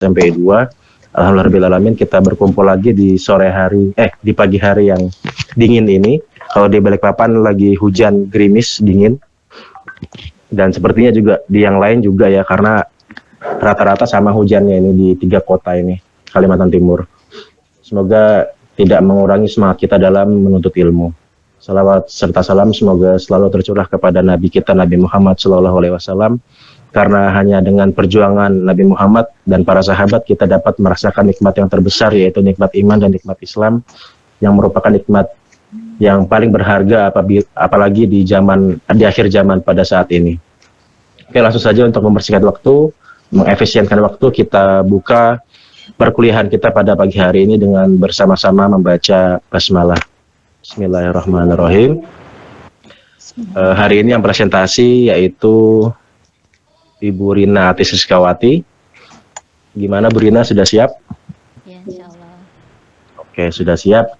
sampai 2. Alhamdulillahirrahmanirrahim kita berkumpul lagi di di pagi hari yang dingin ini. Kalau di Balikpapan lagi hujan gerimis dingin. Dan sepertinya juga di yang lain juga ya, karena rata-rata sama hujannya ini di 3 kota ini, Kalimantan Timur. Semoga tidak mengurangi semangat kita dalam menuntut ilmu. Salawat serta salam semoga selalu tercurah kepada Nabi kita Nabi Muhammad SAW, karena hanya dengan perjuangan Nabi Muhammad dan para sahabat kita dapat merasakan nikmat yang terbesar, yaitu nikmat iman dan nikmat Islam, yang merupakan nikmat yang paling berharga apalagi di akhir zaman pada saat ini. Oke, langsung saja untuk mempersingkat waktu, mengefisienkan waktu, kita buka perkuliahan kita pada pagi hari ini dengan bersama-sama membaca basmalah. Bismillahirrahmanirrahim. Hari ini yang presentasi yaitu Ibu Rina Atisiskawati. Gimana Bu Rina, sudah siap? Ya, insyaallah. Oke, sudah siap.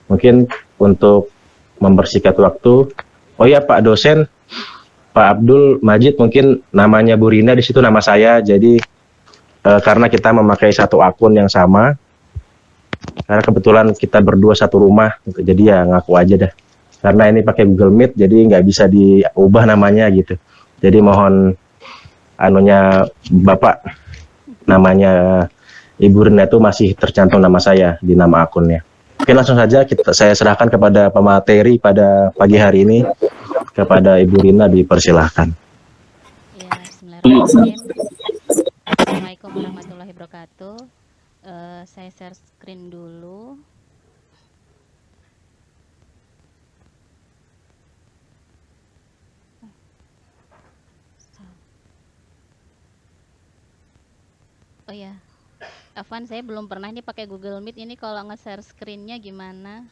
Mungkin untuk mempersingkat waktu, oh ya Pak dosen, Pak Abdul Majid, mungkin namanya Bu Rina, di situ nama saya. Jadi karena kita memakai satu akun yang sama, karena kebetulan kita berdua satu rumah, gitu. Jadi ya ngaku aja dah. Karena ini pakai Google Meet, jadi nggak bisa diubah namanya gitu. Jadi mohon anunya Bapak, namanya Ibu Rina itu masih tercantum nama saya di nama akunnya. Oke, langsung saja saya serahkan kepada pemateri pada pagi hari ini, kepada Ibu Rina, dipersilahkan. Ya, bismillahirrahmanirrahim. Assalamualaikum warahmatullahi wabarakatuh. Saya share screen dulu. Oh ya, Afwan, saya belum pernah ini pakai Google Meet. Ini kalau nge-share screen-nya gimana?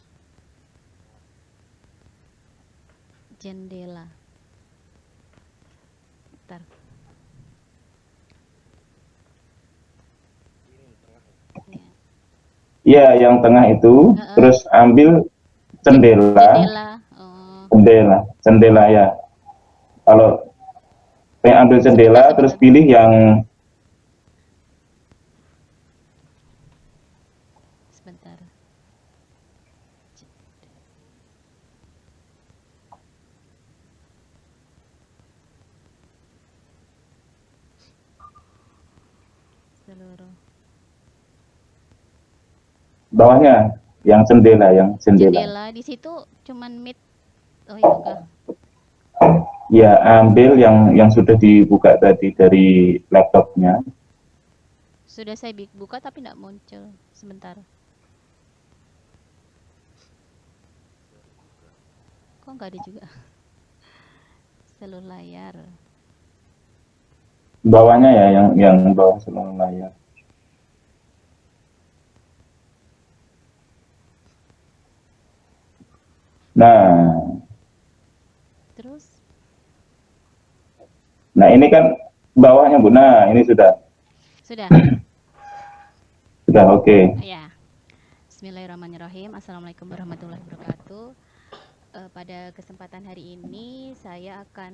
Jendela. Bentar. Iya, yang tengah itu, terus ambil jendela. Jendela ya. Kalau saya ambil jendela, terus pilih yang sebentar. Seluruh. bawahnya yang jendela, Jendela di situ cuman Meet. Oh, itu kah? Ya, ambil yang sudah dibuka tadi dari laptopnya. Sudah saya buka tapi tidak muncul. Sebentar. Kok nggak ada juga? Seluruh layar. Bawahnya ya, yang bawah seluruh layar. Nah. Terus? Nah, ini kan bawahnya, Bu. Nah, ini sudah. Sudah. Sudah, oke. Ya. Bismillahirrahmanirrahim. Assalamualaikum warahmatullahi wabarakatuh. Pada kesempatan hari ini saya akan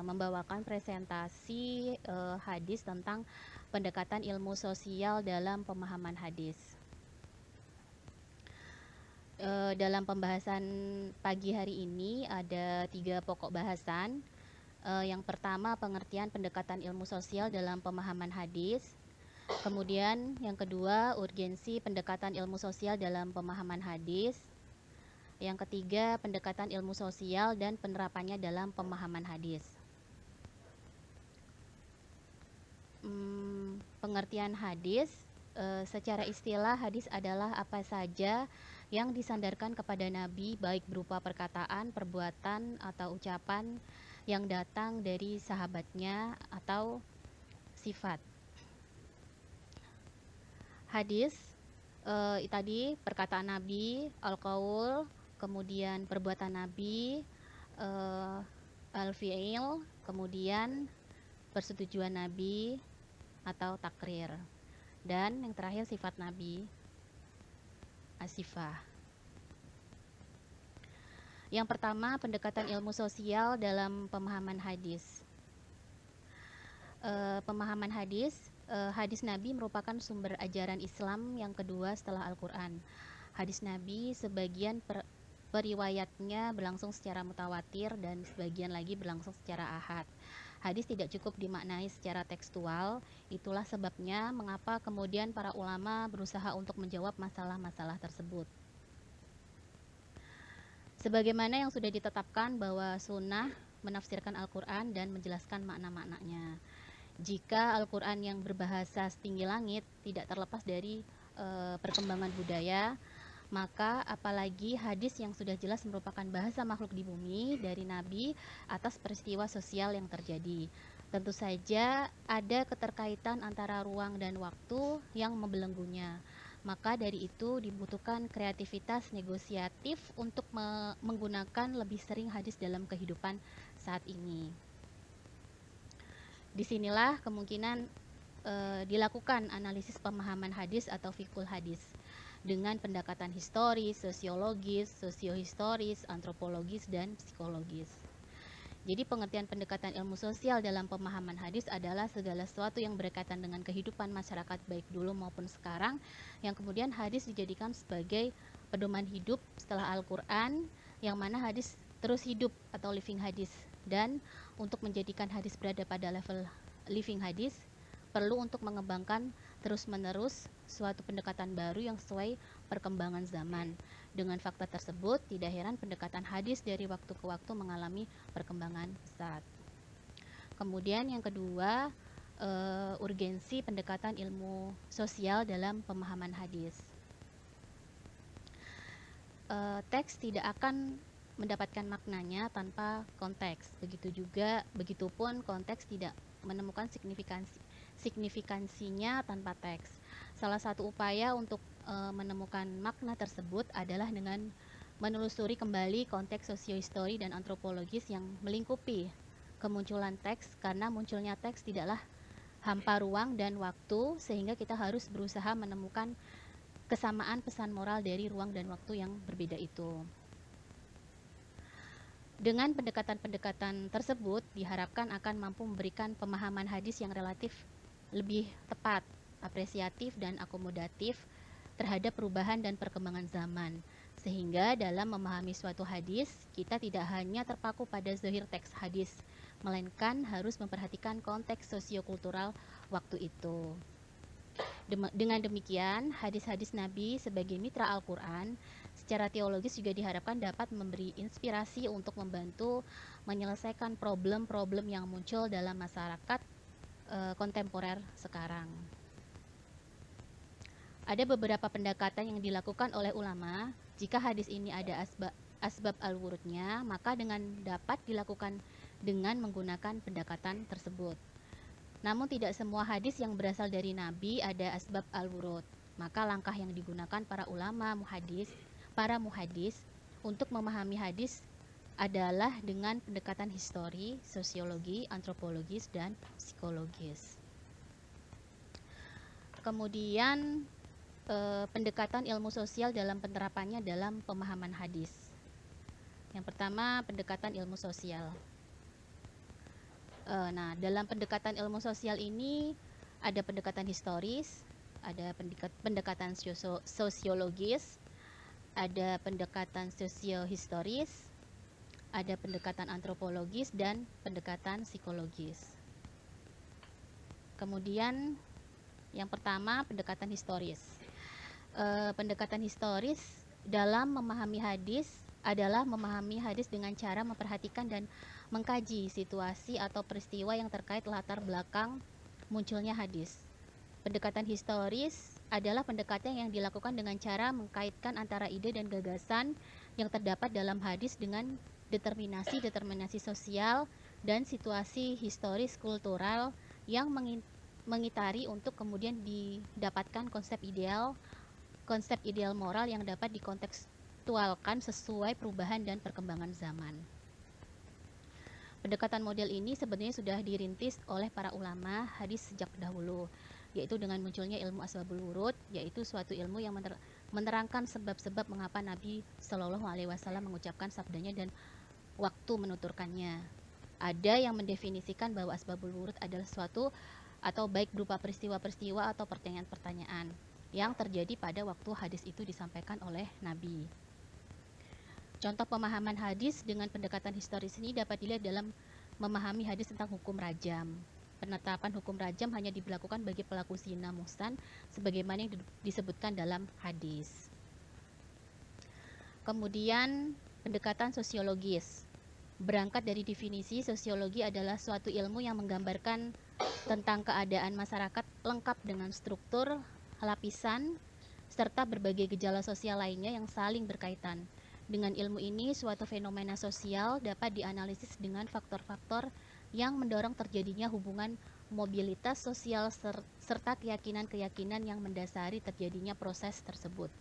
membawakan presentasi hadis tentang pendekatan ilmu sosial dalam pemahaman hadis. Dalam pembahasan pagi hari ini ada 3 pokok bahasan. Yang pertama, pengertian pendekatan ilmu sosial dalam pemahaman hadis. Kemudian yang kedua, urgensi pendekatan ilmu sosial dalam pemahaman hadis. Yang ketiga, pendekatan ilmu sosial dan penerapannya dalam pemahaman hadis. Pengertian hadis, secara istilah hadis adalah apa saja yang disandarkan kepada Nabi, baik berupa perkataan, perbuatan, atau ucapan yang datang dari sahabatnya atau sifat. Hadis tadi perkataan Nabi, al-qaul, kemudian perbuatan Nabi, al-fi'il, kemudian persetujuan Nabi atau takrir, dan yang terakhir sifat Nabi, as-sifah. Yang pertama, pendekatan ilmu sosial dalam pemahaman hadis. Pemahaman hadis Hadis Nabi merupakan sumber ajaran Islam yang kedua setelah Al-Quran. Hadis Nabi sebagian periwayatnya berlangsung secara mutawatir dan sebagian lagi berlangsung secara ahad. Hadis tidak cukup dimaknai secara tekstual, itulah sebabnya mengapa kemudian para ulama berusaha untuk menjawab masalah-masalah tersebut. Sebagaimana yang sudah ditetapkan bahwa sunnah menafsirkan Al-Quran dan menjelaskan makna-maknanya. Jika Al-Quran yang berbahasa setinggi langit tidak terlepas dari perkembangan budaya, maka apalagi hadis yang sudah jelas merupakan bahasa makhluk di bumi dari Nabi atas peristiwa sosial yang terjadi. Tentu saja ada keterkaitan antara ruang dan waktu yang membelenggunya. Maka dari itu dibutuhkan kreativitas negosiatif untuk menggunakan lebih sering hadis dalam kehidupan saat ini. Disinilah kemungkinan dilakukan analisis pemahaman hadis atau fikul hadis dengan pendekatan historis, sosiologis, sosiohistoris, antropologis, dan psikologis. Jadi pengertian pendekatan ilmu sosial dalam pemahaman hadis adalah segala sesuatu yang berkaitan dengan kehidupan masyarakat baik dulu maupun sekarang, yang kemudian hadis dijadikan sebagai pedoman hidup setelah Al-Quran, yang mana hadis terus hidup atau living hadis. Dan untuk menjadikan hadis berada pada level living hadis, perlu untuk mengembangkan terus-menerus suatu pendekatan baru yang sesuai perkembangan zaman. Dengan fakta tersebut, tidak heran pendekatan hadis dari waktu ke waktu mengalami perkembangan pesat. Kemudian yang kedua, urgensi pendekatan ilmu sosial dalam pemahaman hadis. Teks tidak akan mendapatkan maknanya tanpa konteks. Begitupun konteks tidak menemukan signifikansinya tanpa teks. Salah satu upaya untuk menemukan makna tersebut adalah dengan menelusuri kembali konteks sosiohistori dan antropologis yang melingkupi kemunculan teks, karena munculnya teks tidaklah hampa ruang dan waktu, sehingga kita harus berusaha menemukan kesamaan pesan moral dari ruang dan waktu yang berbeda itu. Dengan pendekatan-pendekatan tersebut diharapkan akan mampu memberikan pemahaman hadis yang relatif lebih tepat, apresiatif, dan akomodatif terhadap perubahan dan perkembangan zaman, sehingga dalam memahami suatu hadis kita tidak hanya terpaku pada zahir teks hadis, melainkan harus memperhatikan konteks sosiokultural waktu itu. Dengan demikian, hadis-hadis Nabi sebagai mitra Al-Quran secara teologis juga diharapkan dapat memberi inspirasi untuk membantu menyelesaikan problem-problem yang muncul dalam masyarakat kontemporer sekarang. Ada beberapa pendekatan yang dilakukan oleh ulama. Jika hadis ini ada asbab al-wurudnya, maka dapat dilakukan dengan menggunakan pendekatan tersebut. Namun tidak semua hadis yang berasal dari Nabi ada asbab al-wurud. Maka langkah yang digunakan para muhadis untuk memahami hadis adalah dengan pendekatan histori, sosiologi, antropologis, dan psikologis. Kemudian pendekatan ilmu sosial dalam penerapannya dalam pemahaman hadis. Yang pertama, pendekatan ilmu sosial. Nah, dalam pendekatan ilmu sosial ini ada pendekatan historis, ada pendekatan sosiologis, ada pendekatan sosiohistoris, ada pendekatan antropologis, dan pendekatan psikologis. Kemudian yang pertama, pendekatan historis. Pendekatan historis dalam memahami hadis adalah memahami hadis dengan cara memperhatikan dan mengkaji situasi atau peristiwa yang terkait latar belakang munculnya hadis. Pendekatan historis adalah pendekatan yang dilakukan dengan cara mengkaitkan antara ide dan gagasan yang terdapat dalam hadis dengan determinasi sosial dan situasi historis kultural yang mengitari untuk kemudian didapatkan konsep ideal moral yang dapat dikontekstualkan sesuai perubahan dan perkembangan zaman. Pendekatan model ini sebenarnya sudah dirintis oleh para ulama hadis sejak dahulu, yaitu dengan munculnya ilmu asbabul wurud, yaitu suatu ilmu yang menerangkan sebab-sebab mengapa Nabi Shallallahu Alaihi Wasallam mengucapkan sabdanya dan waktu menuturkannya. Ada yang mendefinisikan bahwa asbabul wurud adalah suatu atau baik berupa peristiwa-peristiwa atau pertanyaan-pertanyaan yang terjadi pada waktu hadis itu disampaikan oleh Nabi. Contoh pemahaman hadis dengan pendekatan historis ini dapat dilihat dalam memahami hadis tentang hukum rajam. Penetapan hukum rajam hanya diberlakukan bagi pelaku zina muhsan sebagaimana yang disebutkan dalam hadis. Kemudian pendekatan sosiologis. Berangkat dari definisi, sosiologi adalah suatu ilmu yang menggambarkan tentang keadaan masyarakat lengkap dengan struktur, lapisan, serta berbagai gejala sosial lainnya yang saling berkaitan. Dengan ilmu ini, suatu fenomena sosial dapat dianalisis dengan faktor-faktor yang mendorong terjadinya hubungan mobilitas sosial serta keyakinan-keyakinan yang mendasari terjadinya proses tersebut.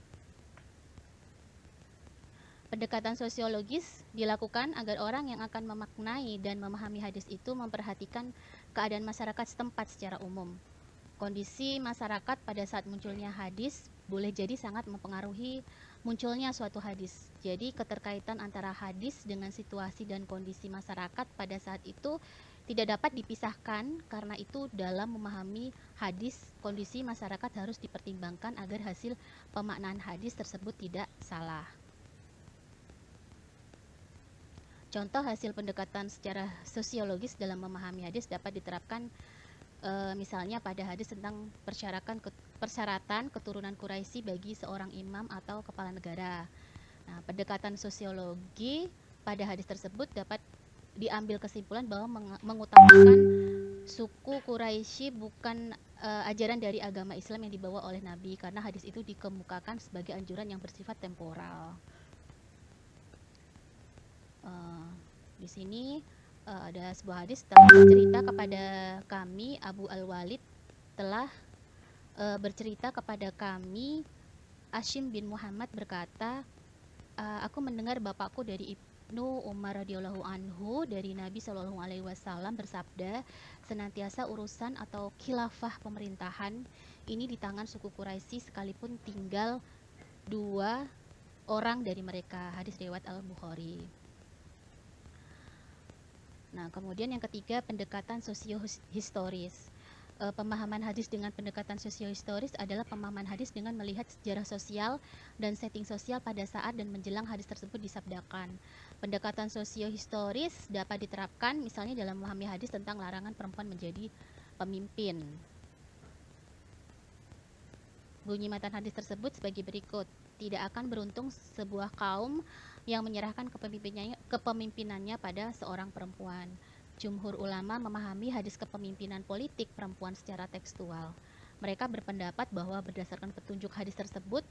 Pendekatan sosiologis dilakukan agar orang yang akan memaknai dan memahami hadis itu memperhatikan keadaan masyarakat setempat secara umum. Kondisi masyarakat pada saat munculnya hadis boleh jadi sangat mempengaruhi munculnya suatu hadis. Jadi keterkaitan antara hadis dengan situasi dan kondisi masyarakat pada saat itu tidak dapat dipisahkan, karena itu dalam memahami hadis, kondisi masyarakat harus dipertimbangkan agar hasil pemaknaan hadis tersebut tidak salah. Contoh hasil pendekatan secara sosiologis dalam memahami hadis dapat diterapkan misalnya pada hadis tentang persyaratan keturunan Quraisy bagi seorang imam atau kepala negara. Nah, pendekatan sosiologi pada hadis tersebut dapat diambil kesimpulan bahwa mengutamakan suku Quraisy bukan ajaran dari agama Islam yang dibawa oleh Nabi, karena hadis itu dikemukakan sebagai anjuran yang bersifat temporal. Di sini ada sebuah hadis telah bercerita kepada kami, Abu Al-Walid telah bercerita kepada kami, Hashim bin Muhammad berkata, aku mendengar bapakku dari Ibnu Umar radhiyallahu anhu dari Nabi Shallallahu alaihi wasallam bersabda, senantiasa urusan atau khilafah pemerintahan ini di tangan suku Quraisy sekalipun tinggal 2 orang dari mereka. Hadis riwayat Al-Bukhari. Nah, kemudian yang ketiga, pendekatan sosiohistoris. Pemahaman hadis dengan pendekatan sosiohistoris adalah pemahaman hadis dengan melihat sejarah sosial dan setting sosial pada saat dan menjelang hadis tersebut disabdakan. Pendekatan sosiohistoris dapat diterapkan misalnya dalam memahami hadis tentang larangan perempuan menjadi pemimpin. Bunyi matan hadis tersebut sebagai berikut. Tidak akan beruntung sebuah kaum yang menyerahkan kepemimpinannya pada seorang perempuan. Jumhur ulama memahami hadis kepemimpinan politik perempuan secara tekstual. Mereka berpendapat bahwa berdasarkan petunjuk hadis tersebut,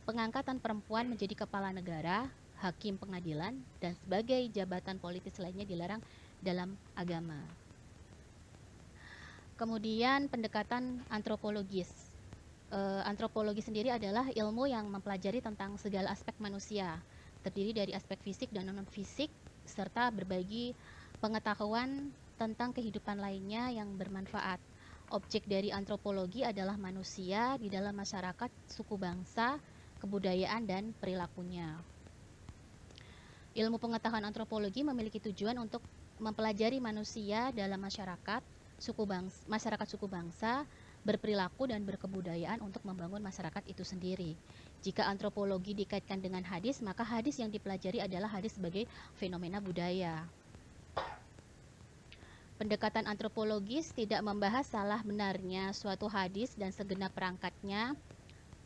pengangkatan perempuan menjadi kepala negara, hakim pengadilan, dan sebagai jabatan politis lainnya dilarang dalam agama. Kemudian pendekatan antropologis. Antropologi sendiri adalah ilmu yang mempelajari tentang segala aspek manusia, terdiri dari aspek fisik dan non-fisik, serta berbagi pengetahuan tentang kehidupan lainnya yang bermanfaat. Objek dari antropologi adalah manusia di dalam masyarakat, suku bangsa, kebudayaan, dan perilakunya. Ilmu pengetahuan antropologi memiliki tujuan untuk mempelajari manusia dalam masyarakat suku bangsa, berperilaku dan berkebudayaan untuk membangun masyarakat itu sendiri. Jika antropologi dikaitkan dengan hadis, maka hadis yang dipelajari adalah hadis sebagai fenomena budaya. Pendekatan antropologis tidak membahas salah benarnya suatu hadis dan segenap perangkatnya,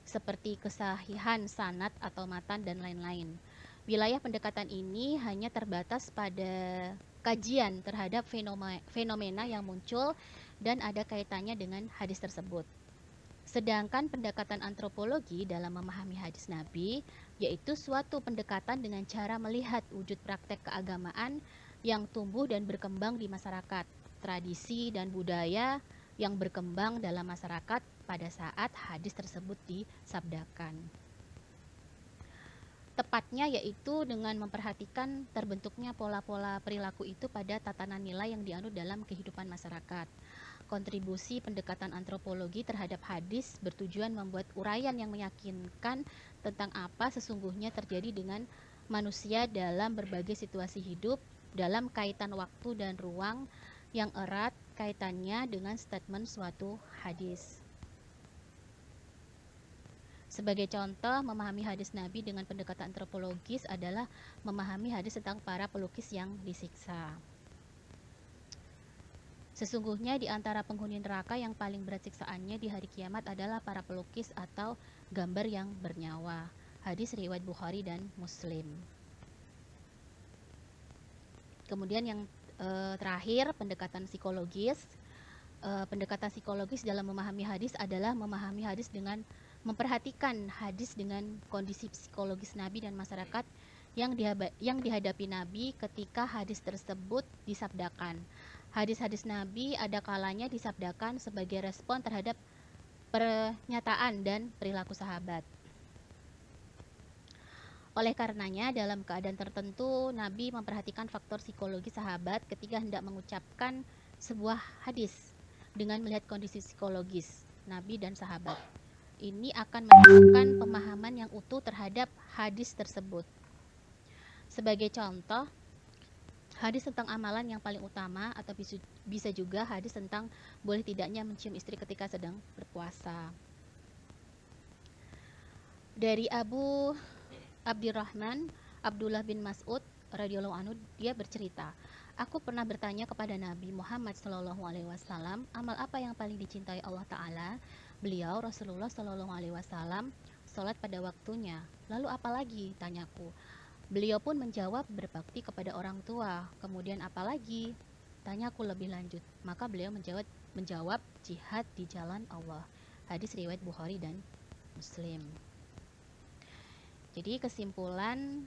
seperti kesahihan sanad atau matan dan lain-lain. Wilayah pendekatan ini hanya terbatas pada kajian terhadap fenomena yang muncul dan ada kaitannya dengan hadis tersebut. Sedangkan pendekatan antropologi dalam memahami hadis Nabi, yaitu suatu pendekatan dengan cara melihat wujud praktek keagamaan yang tumbuh dan berkembang di masyarakat, tradisi dan budaya yang berkembang dalam masyarakat pada saat hadis tersebut disabdakan. Tepatnya yaitu dengan memperhatikan terbentuknya pola-pola perilaku itu pada tatanan nilai yang dianut dalam kehidupan masyarakat. Kontribusi pendekatan antropologi terhadap hadis bertujuan membuat uraian yang meyakinkan tentang apa sesungguhnya terjadi dengan manusia dalam berbagai situasi hidup, dalam kaitan waktu dan ruang yang erat, kaitannya dengan statement suatu hadis. Sebagai contoh, memahami hadis Nabi dengan pendekatan antropologis adalah memahami hadis tentang para pelukis yang disiksa. Sesungguhnya di antara penghuni neraka yang paling berat siksaannya di hari kiamat adalah para pelukis atau gambar yang bernyawa. Hadis riwayat Bukhari dan Muslim. Kemudian yang terakhir, pendekatan psikologis. Pendekatan psikologis dalam memahami hadis adalah memahami hadis dengan memperhatikan hadis dengan kondisi psikologis Nabi dan masyarakat yang dihadapi Nabi ketika hadis tersebut disabdakan. Hadis-hadis Nabi ada kalanya disabdakan sebagai respon terhadap pernyataan dan perilaku sahabat. Oleh karenanya, dalam keadaan tertentu, Nabi memperhatikan faktor psikologi sahabat ketika hendak mengucapkan sebuah hadis dengan melihat kondisi psikologis Nabi dan sahabat. Ini akan menunjukkan pemahaman yang utuh terhadap hadis tersebut. Sebagai contoh, hadis tentang amalan yang paling utama atau bisa juga hadis tentang boleh tidaknya mencium istri ketika sedang berpuasa. Dari Abu Abdurrahman Abdullah bin Mas'ud radhiyallahu anhu, dia bercerita, aku pernah bertanya kepada Nabi Muhammad SAW, amal apa yang paling dicintai Allah Ta'ala? Beliau, Rasulullah SAW, sholat pada waktunya. Lalu apa lagi? Tanyaku. Beliau pun menjawab, berbakti kepada orang tua. Kemudian apa lagi? Tanyaku lebih lanjut. Maka beliau menjawab jihad di jalan Allah. Hadis riwayat Bukhari dan Muslim. Jadi kesimpulan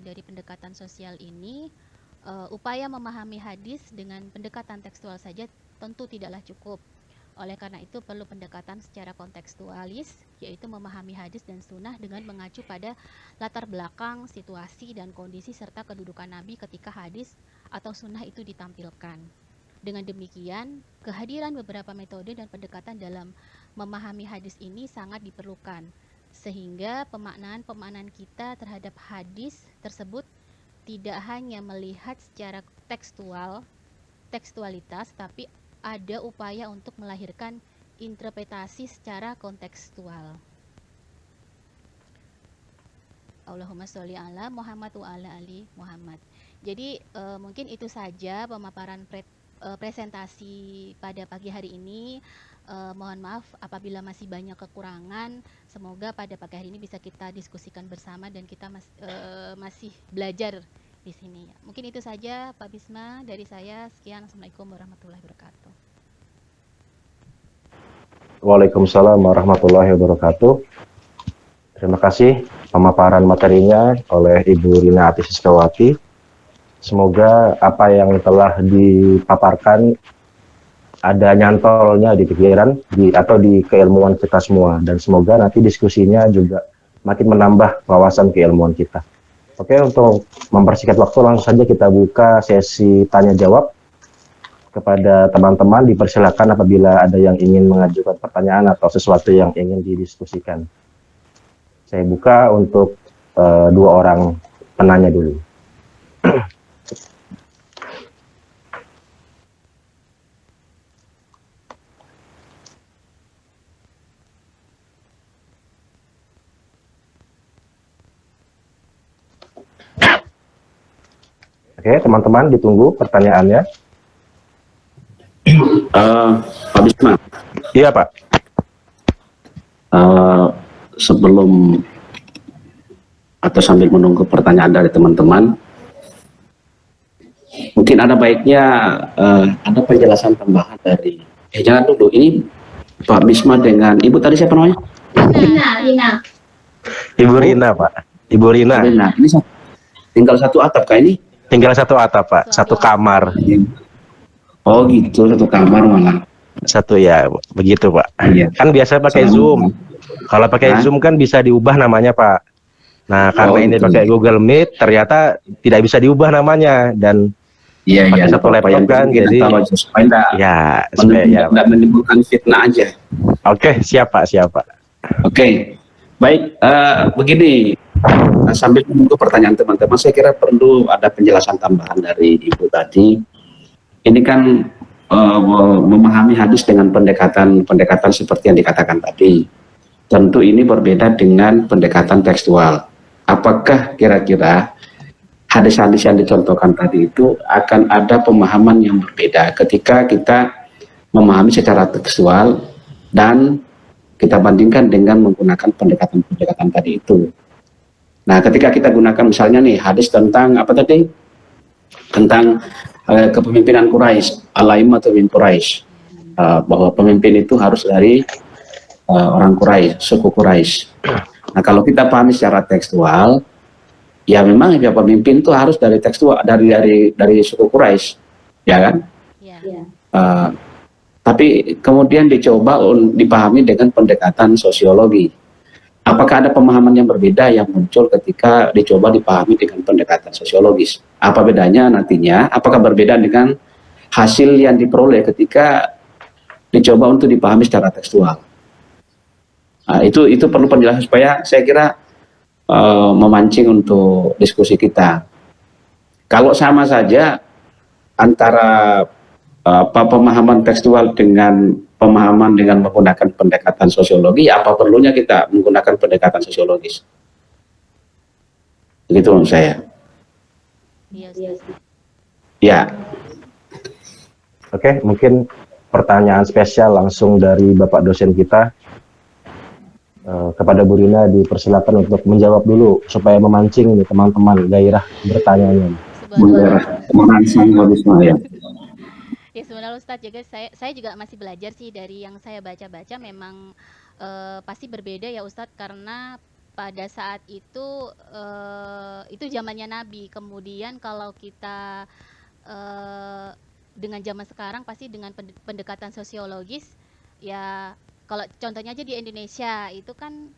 dari pendekatan sosial ini, upaya memahami hadis dengan pendekatan tekstual saja tentu tidaklah cukup. Oleh karena itu perlu pendekatan secara kontekstualis, yaitu memahami hadis dan sunnah dengan mengacu pada latar belakang, situasi, dan kondisi serta kedudukan Nabi ketika hadis atau sunnah itu ditampilkan. Dengan demikian, kehadiran beberapa metode dan pendekatan dalam memahami hadis ini sangat diperlukan, sehingga pemaknaan kita terhadap hadis tersebut tidak hanya melihat secara tekstualitas, tapi ada upaya untuk melahirkan interpretasi secara kontekstual. Allahumma sholli ala Muhammad wa ala ali Muhammad. Jadi mungkin itu saja pemaparan presentasi pada pagi hari ini. Mohon maaf apabila masih banyak kekurangan. Semoga pada pagi hari ini bisa kita diskusikan bersama dan kita masih belajar di sini. Mungkin itu saja Pak Bisma dari saya. Sekian, Assalamualaikum warahmatullahi wabarakatuh. Waalaikumsalam warahmatullahi wabarakatuh. Terima kasih pemaparan materinya oleh Ibu Rina Ati Siskawati. Semoga apa yang telah dipaparkan ada nyantolnya di pikiran atau di keilmuan kita semua, dan semoga nanti diskusinya juga makin menambah wawasan keilmuan kita. Oke, untuk mempersingkat waktu langsung saja kita buka sesi tanya jawab. Kepada teman-teman dipersilakan apabila ada yang ingin mengajukan pertanyaan atau sesuatu yang ingin didiskusikan. Saya buka untuk 2 orang penanya dulu. Oke, teman-teman ditunggu pertanyaannya. Pak Bisma. Iya, Pak. Sebelum atau sambil menunggu pertanyaan dari teman-teman, mungkin ada baiknya ada penjelasan tambahan dari jangan dulu, ini Pak Bisma dengan Ibu tadi siapa namanya? Rina. Ibu Rina, Pak. Ibu Rina. Rina. Ini tinggal satu atap kah ini? Tinggal satu atap, Pak. Satu kamar. Oh gitu, satu kamar malah. Satu ya, begitu Pak. Iya. Kan biasa pakai Zoom. Kalau pakai Zoom kan bisa diubah namanya Pak. Nah karena ini pakai Google Meet, ternyata tidak bisa diubah namanya, dan pakai satu laptop kan, jadi supaya tidak menimbulkan fitnah aja. Oke, siap Pak, siap Pak. Oke, baik. Begini, sambil menunggu pertanyaan teman-teman, saya kira perlu ada penjelasan tambahan dari Ibu tadi. Ini kan memahami hadis dengan pendekatan seperti yang dikatakan tadi. Tentu ini berbeda dengan pendekatan tekstual. Apakah kira-kira hadis-hadis yang dicontohkan tadi itu akan ada pemahaman yang berbeda ketika kita memahami secara tekstual dan kita bandingkan dengan menggunakan pendekatan-pendekatan tadi itu. Nah, ketika kita gunakan misalnya nih hadis tentang apa tadi? Tentang kepemimpinan Quraisy, al-aimatu min Quraisy, bahwa pemimpin itu harus dari orang Quraisy, suku Quraisy. Nah, kalau kita pahami secara tekstual, ya memang ya pemimpin itu harus dari tekstual dari suku Quraisy, ya kan? Ya. Tapi kemudian dicoba dipahami dengan pendekatan sosiologi. Apakah ada pemahaman yang berbeda yang muncul ketika dicoba dipahami dengan pendekatan sosiologis? Apa bedanya nantinya? Apakah berbeda dengan hasil yang diperoleh ketika dicoba untuk dipahami secara tekstual? Nah, itu perlu penjelasan supaya saya kira memancing untuk diskusi kita. Kalau sama saja antara pemahaman tekstual dengan pemahaman dengan menggunakan pendekatan sosiologi, apa perlunya kita menggunakan pendekatan sosiologis? Begitu menurut saya. Iya, Ustaz. Ya. Oke, mungkin pertanyaan spesial langsung dari Bapak dosen kita kepada Bu Rina, dipersilakan untuk menjawab dulu supaya memancing nih teman-teman gairah bertanya. Merangsang habis ya. Ya sebenarnya Ustadz juga saya juga masih belajar sih dari yang saya baca-baca, memang pasti berbeda ya Ustadz, karena pada saat itu zamannya Nabi. Kemudian kalau kita dengan zaman sekarang pasti dengan pendekatan sosiologis ya. Kalau contohnya aja di Indonesia itu kan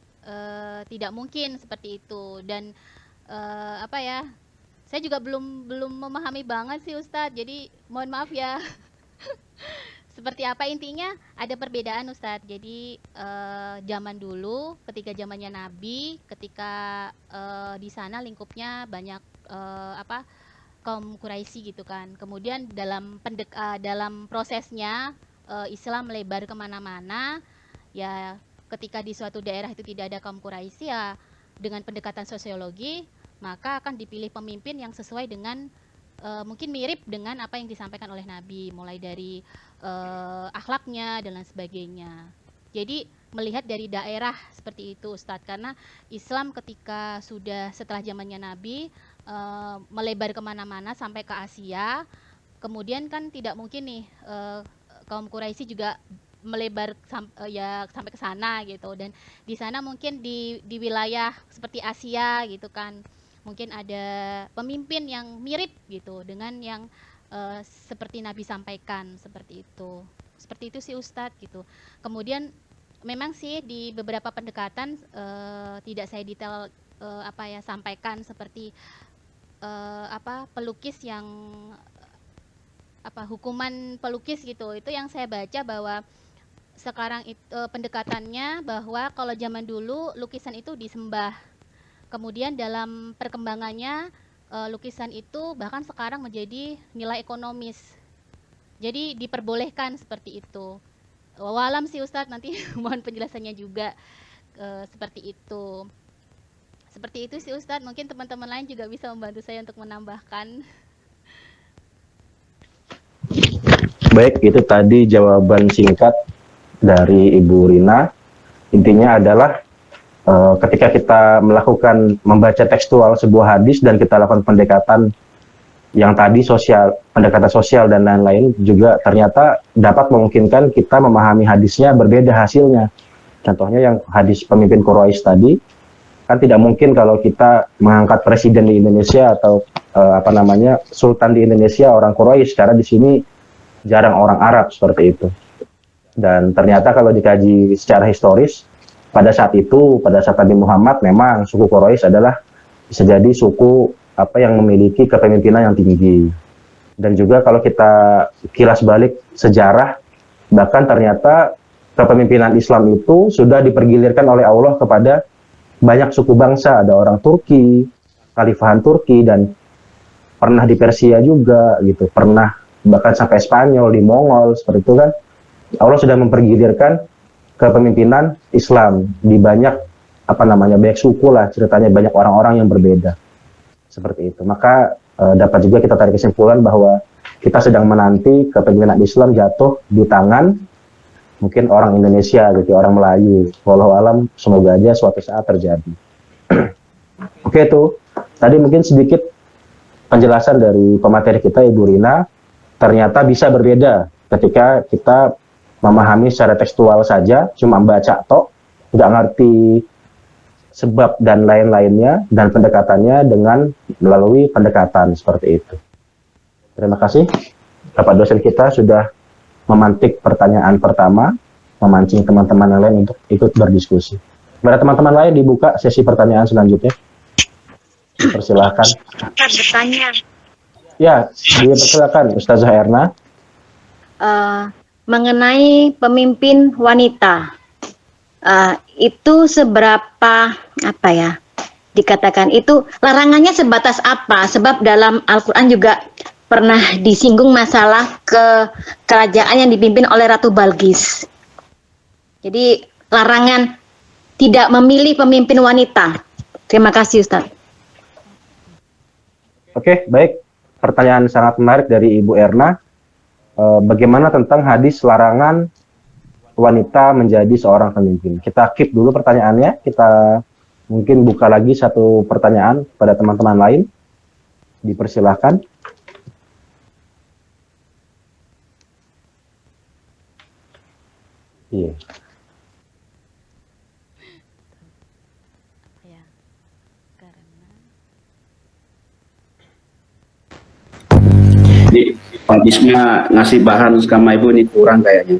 tidak mungkin seperti itu, dan apa ya, saya juga belum memahami banget sih Ustadz, jadi mohon maaf ya. Seperti apa intinya ada perbedaan Ustadz. Jadi zaman dulu ketika zamannya Nabi, ketika di sana lingkupnya banyak kaum Quraisy gitu kan. Kemudian dalam prosesnya Islam melebar kemana-mana. Ya ketika di suatu daerah itu tidak ada kaum Quraisy, ya dengan pendekatan sosiologi maka akan dipilih pemimpin yang sesuai dengan mungkin mirip dengan apa yang disampaikan oleh Nabi, mulai dari akhlaknya dan lain sebagainya. Jadi melihat dari daerah seperti itu Ustadz, karena Islam ketika sudah setelah zamannya Nabi melebar kemana-mana sampai ke Asia, kemudian kan tidak mungkin nih kaum Quraisy juga melebar sampai ke sana gitu, dan di sana mungkin di wilayah seperti Asia gitu kan, mungkin ada pemimpin yang mirip gitu dengan yang seperti Nabi sampaikan, seperti itu sih Ustadz gitu. Kemudian memang sih di beberapa pendekatan tidak saya detail sampaikan, seperti pelukis yang hukuman pelukis gitu, itu yang saya baca bahwa sekarang pendekatannya bahwa kalau zaman dulu lukisan itu disembah. Kemudian dalam perkembangannya lukisan itu bahkan sekarang menjadi nilai ekonomis. Jadi diperbolehkan seperti itu. Walam sih Ustadz, nanti mohon penjelasannya juga seperti itu. Seperti itu sih Ustadz, mungkin teman-teman lain juga bisa membantu saya untuk menambahkan. Baik, itu tadi jawaban singkat dari Ibu Rina. Intinya adalah ketika kita melakukan membaca tekstual sebuah hadis dan kita lakukan pendekatan yang tadi pendekatan sosial dan lain-lain, juga ternyata dapat memungkinkan kita memahami hadisnya berbeda hasilnya. Contohnya yang hadis pemimpin Quraisy tadi, kan tidak mungkin kalau kita mengangkat presiden di Indonesia atau sultan di Indonesia orang Quraisy, karena di sini jarang orang Arab seperti itu. Dan ternyata kalau dikaji secara historis, pada saat Nabi Muhammad memang suku Quraisy adalah bisa jadi suku yang memiliki kepemimpinan yang tinggi. Dan juga kalau kita kilas balik sejarah, bahkan ternyata kepemimpinan Islam itu sudah dipergilirkan oleh Allah kepada banyak suku bangsa. Ada orang Turki, Khalifahan Turki, dan pernah di Persia juga gitu, pernah bahkan sampai Spanyol, di Mongol, seperti itu kan. Allah sudah mempergilirkan kepemimpinan Islam di banyak banyak suku lah ceritanya, banyak orang-orang yang berbeda seperti itu. Maka dapat juga kita tarik kesimpulan bahwa kita sedang menanti kepemimpinan Islam jatuh di tangan mungkin orang Indonesia gitu, orang Melayu. Wallahu alam, semoga aja suatu saat terjadi. Oke, itu tadi mungkin sedikit penjelasan dari pemateri kita, Ibu Rina. Ternyata bisa berbeda ketika kita memahami secara tekstual saja, cuma baca tok, nggak ngerti sebab dan lain-lainnya, dan pendekatannya dengan melalui pendekatan seperti itu. Terima kasih, Bapak dosen kita sudah memantik pertanyaan pertama, memancing teman-teman yang lain untuk ikut berdiskusi. Pada teman-teman lain dibuka sesi pertanyaan selanjutnya. Persilahkan. Bertanya. Ya, dipersilakan Ustazah Erna. Mengenai pemimpin wanita, itu seberapa dikatakan itu larangannya sebatas apa? Sebab dalam Al-Quran juga pernah disinggung masalah kerajaan yang dipimpin oleh Ratu Balqis. Jadi larangan tidak memilih pemimpin wanita. Terima kasih, Ustaz. Oke, baik. Pertanyaan sangat menarik dari Ibu Erna. Bagaimana tentang hadis larangan wanita menjadi seorang pemimpin? Kita keep dulu pertanyaannya. Kita mungkin buka lagi satu pertanyaan pada teman-teman lain. Dipersilahkan. Iya. Ya, karena Jadi Pak Bisma ngasih bahan sama Ibu ini kurang kayaknya.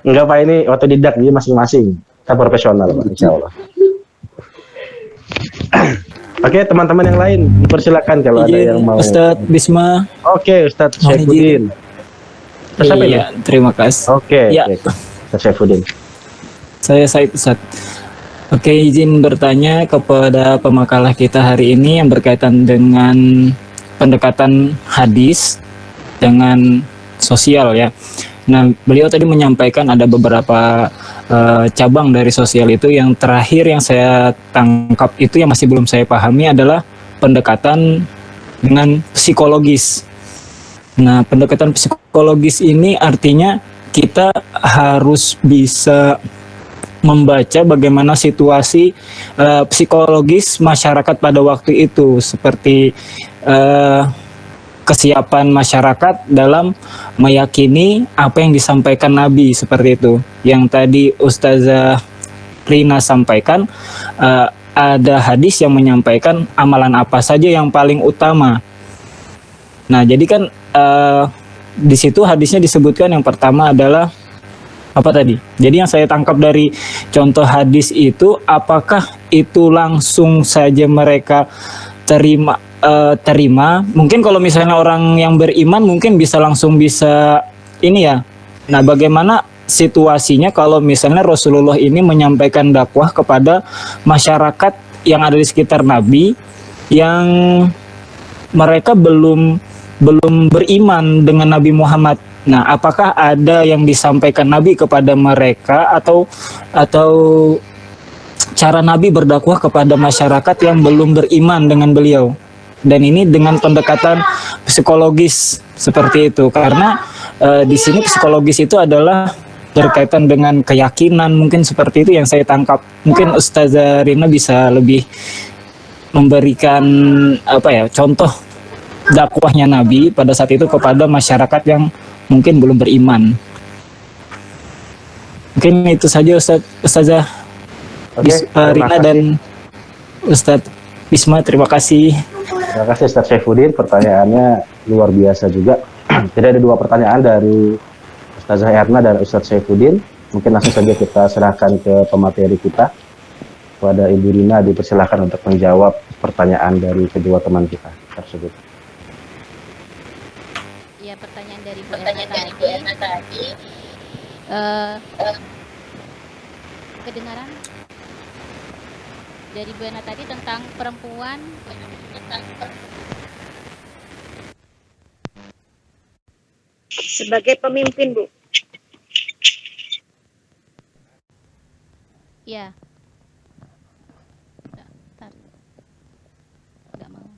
Enggak Pak, ini otodidak dia masing-masing. Kita profesional Pak, insya Allah. Oke, teman-teman yang lain dipersilakan kalau ada yang mau. Ustadz Bisma. Oke, Ustadz Syaifuddin. Iya, terima kasih. Oke, ya. Ustadz Syaifuddin. Saya Said Ustadz. Oke, izin bertanya kepada pemakalah kita hari ini yang berkaitan dengan pendekatan hadis dengan sosial ya. Nah, beliau tadi menyampaikan ada beberapa cabang dari sosial itu. Yang terakhir yang saya tangkap itu yang masih belum saya pahami adalah pendekatan dengan psikologis. Nah, pendekatan psikologis ini artinya kita harus bisa membaca bagaimana situasi psikologis masyarakat pada waktu itu, seperti kesiapan masyarakat dalam meyakini apa yang disampaikan Nabi, seperti itu. Yang tadi Ustazah Rina sampaikan, ada hadis yang menyampaikan amalan apa saja yang paling utama. Nah, jadi kan di situ hadisnya disebutkan yang pertama adalah apa tadi? Jadi yang saya tangkap dari contoh hadis itu, apakah itu langsung saja mereka terima? Mungkin kalau misalnya orang yang beriman mungkin bisa langsung bisa ini ya. Nah, bagaimana situasinya kalau misalnya Rasulullah ini menyampaikan dakwah kepada masyarakat yang ada di sekitar Nabi yang mereka belum beriman dengan Nabi Muhammad. Nah, apakah ada yang disampaikan Nabi kepada mereka atau cara Nabi berdakwah kepada masyarakat yang belum beriman dengan beliau? Dan ini dengan pendekatan psikologis seperti itu, karena di sini psikologis itu adalah berkaitan dengan keyakinan, mungkin seperti itu yang saya tangkap. Mungkin Ustazah Rina bisa lebih memberikan contoh dakwahnya Nabi pada saat itu kepada masyarakat yang mungkin belum beriman. Mungkin itu saja Ustazah Rina dan Ustadz Bisma, terima kasih. Terima kasih Ustadz Syaifuddin, pertanyaannya luar biasa juga. Jadi ada dua pertanyaan dari Ustazah Erna dan Ustadz Syaifuddin. Mungkin langsung saja kita serahkan ke pemateri kita. Kepada Ibu Rina dipersilakan untuk menjawab pertanyaan dari kedua teman kita tersebut. ya, pertanyaan dari Bu Erna tadi. Kedengaran dari Bu Erna tadi tentang perempuan sebagai pemimpin, Bu. Ya. Bentar. Nggak mau.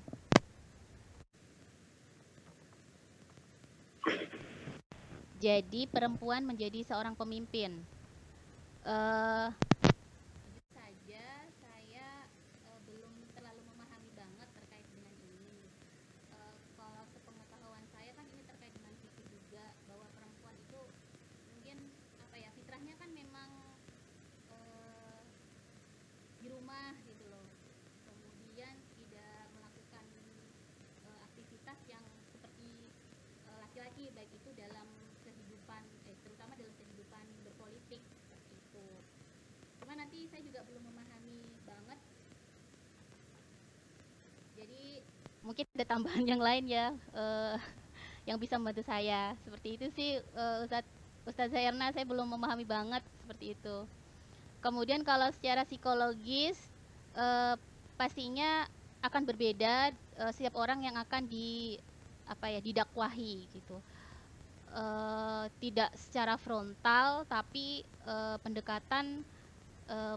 Jadi perempuan menjadi seorang pemimpin. Jujur saja saya belum terlalu memahami banget terkait dengan ini. Kalau sepengetahuan saya kan ini terkait dengan fikih juga, bahwa perempuan itu mungkin apa ya, fitrahnya kan memang di rumah gitu loh, kemudian tidak melakukan aktivitas yang seperti laki-laki, baik itu dalam kehidupan terutama dalam kehidupan berpolitik seperti itu. Cuma nanti saya juga belum memahami banget, jadi mungkin ada tambahan yang lain ya, yang bisa membantu saya. Seperti itu sih, Ustazah Erna, saya belum memahami banget seperti itu. Kemudian kalau secara psikologis pastinya akan berbeda setiap orang yang akan didakwahi gitu. Tidak secara frontal, tapi pendekatan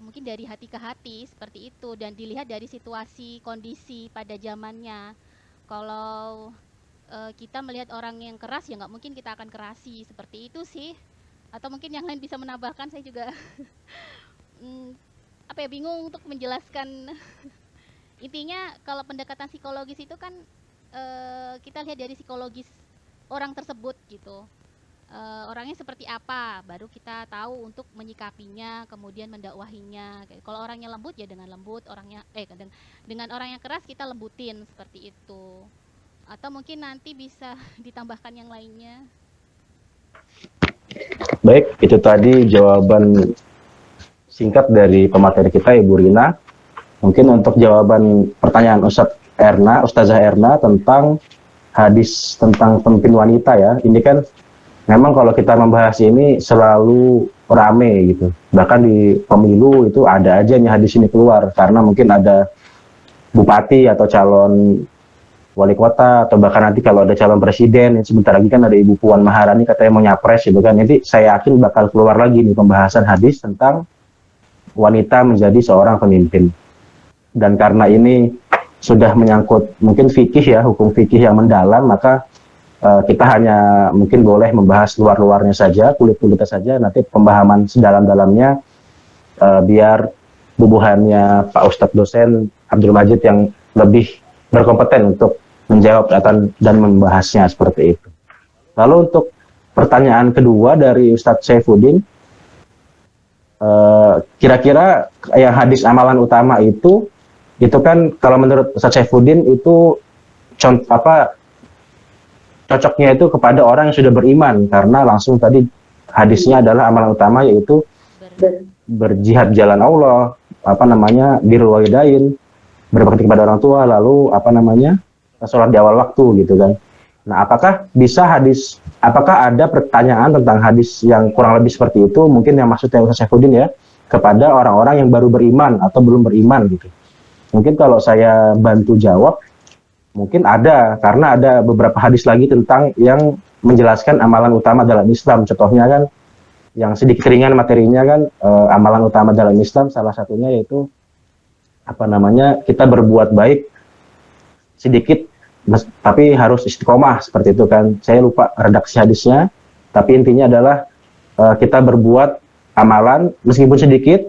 mungkin dari hati ke hati seperti itu, dan dilihat dari situasi kondisi pada zamannya. Kalau kita melihat orang yang keras, ya nggak mungkin kita akan kerasi, seperti itu sih. Atau mungkin yang lain bisa menambahkan, saya juga bingung untuk menjelaskan. Intinya kalau pendekatan psikologis itu kan kita lihat dari psikologis orang tersebut gitu. Orangnya seperti apa, baru kita tahu untuk menyikapinya, kemudian mendakwahinya. Kalau orangnya lembut ya dengan lembut, dengan orang yang keras kita lembutin, seperti itu. Atau mungkin nanti bisa ditambahkan yang lainnya. Baik, itu tadi jawaban singkat dari pemateri kita, Ibu Rina. Mungkin untuk jawaban pertanyaan Ustazah Erna tentang hadis tentang pemimpin wanita ya. Ini kan memang kalau kita membahas ini selalu rame gitu. Bahkan di pemilu itu ada aja nih hadis ini keluar, karena mungkin ada bupati atau calon wali kota, atau bahkan nanti kalau ada calon presiden, sebentar lagi kan ada Ibu Puan Maharani katanya mau nyapres gitu kan. Jadi saya yakin bakal keluar lagi nih pembahasan hadis tentang wanita menjadi seorang pemimpin. Dan karena ini sudah menyangkut mungkin fikih ya, hukum fikih yang mendalam, maka kita hanya mungkin boleh membahas luar-luarnya saja, kulit-kulitnya saja. Nanti pemahaman sedalam-dalamnya biar bubuhannya Pak Ustadz dosen Abdul Majid yang lebih berkompeten untuk menjawab dan membahasnya seperti itu. Lalu untuk pertanyaan kedua dari Ustadz Saifuddin, kira-kira yang hadis amalan utama itu kan kalau menurut Ustadz Saifuddin itu cocoknya itu kepada orang yang sudah beriman, karena langsung tadi hadisnya adalah amalan utama yaitu berjihad jalan Allah, birrul walidain, berbakti kepada orang tua, lalu sholat di awal waktu gitu kan. Nah, apakah ada pertanyaan tentang hadis yang kurang lebih seperti itu, mungkin yang maksudnya Ustaz Saifuddin ya, kepada orang-orang yang baru beriman atau belum beriman gitu. Mungkin kalau saya bantu jawab, mungkin ada, karena ada beberapa hadis lagi tentang yang menjelaskan amalan utama dalam Islam. Contohnya kan, yang sedikit ringan materinya kan, amalan utama dalam Islam salah satunya yaitu kita berbuat baik sedikit tapi harus istiqomah, seperti itu kan. Saya lupa redaksi hadisnya, tapi intinya adalah kita berbuat amalan meskipun sedikit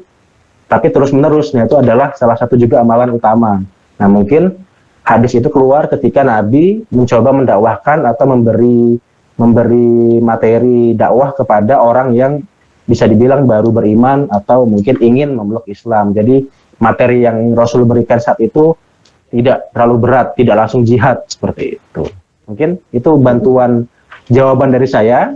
tapi terus menerus. Nah, itu adalah salah satu juga amalan utama. Nah, mungkin hadis itu keluar ketika Nabi mencoba mendakwahkan atau memberi materi dakwah kepada orang yang bisa dibilang baru beriman atau mungkin ingin memeluk Islam. Jadi materi yang Rasul berikan saat itu tidak terlalu berat, tidak langsung jihad, seperti itu. Mungkin itu bantuan jawaban dari saya.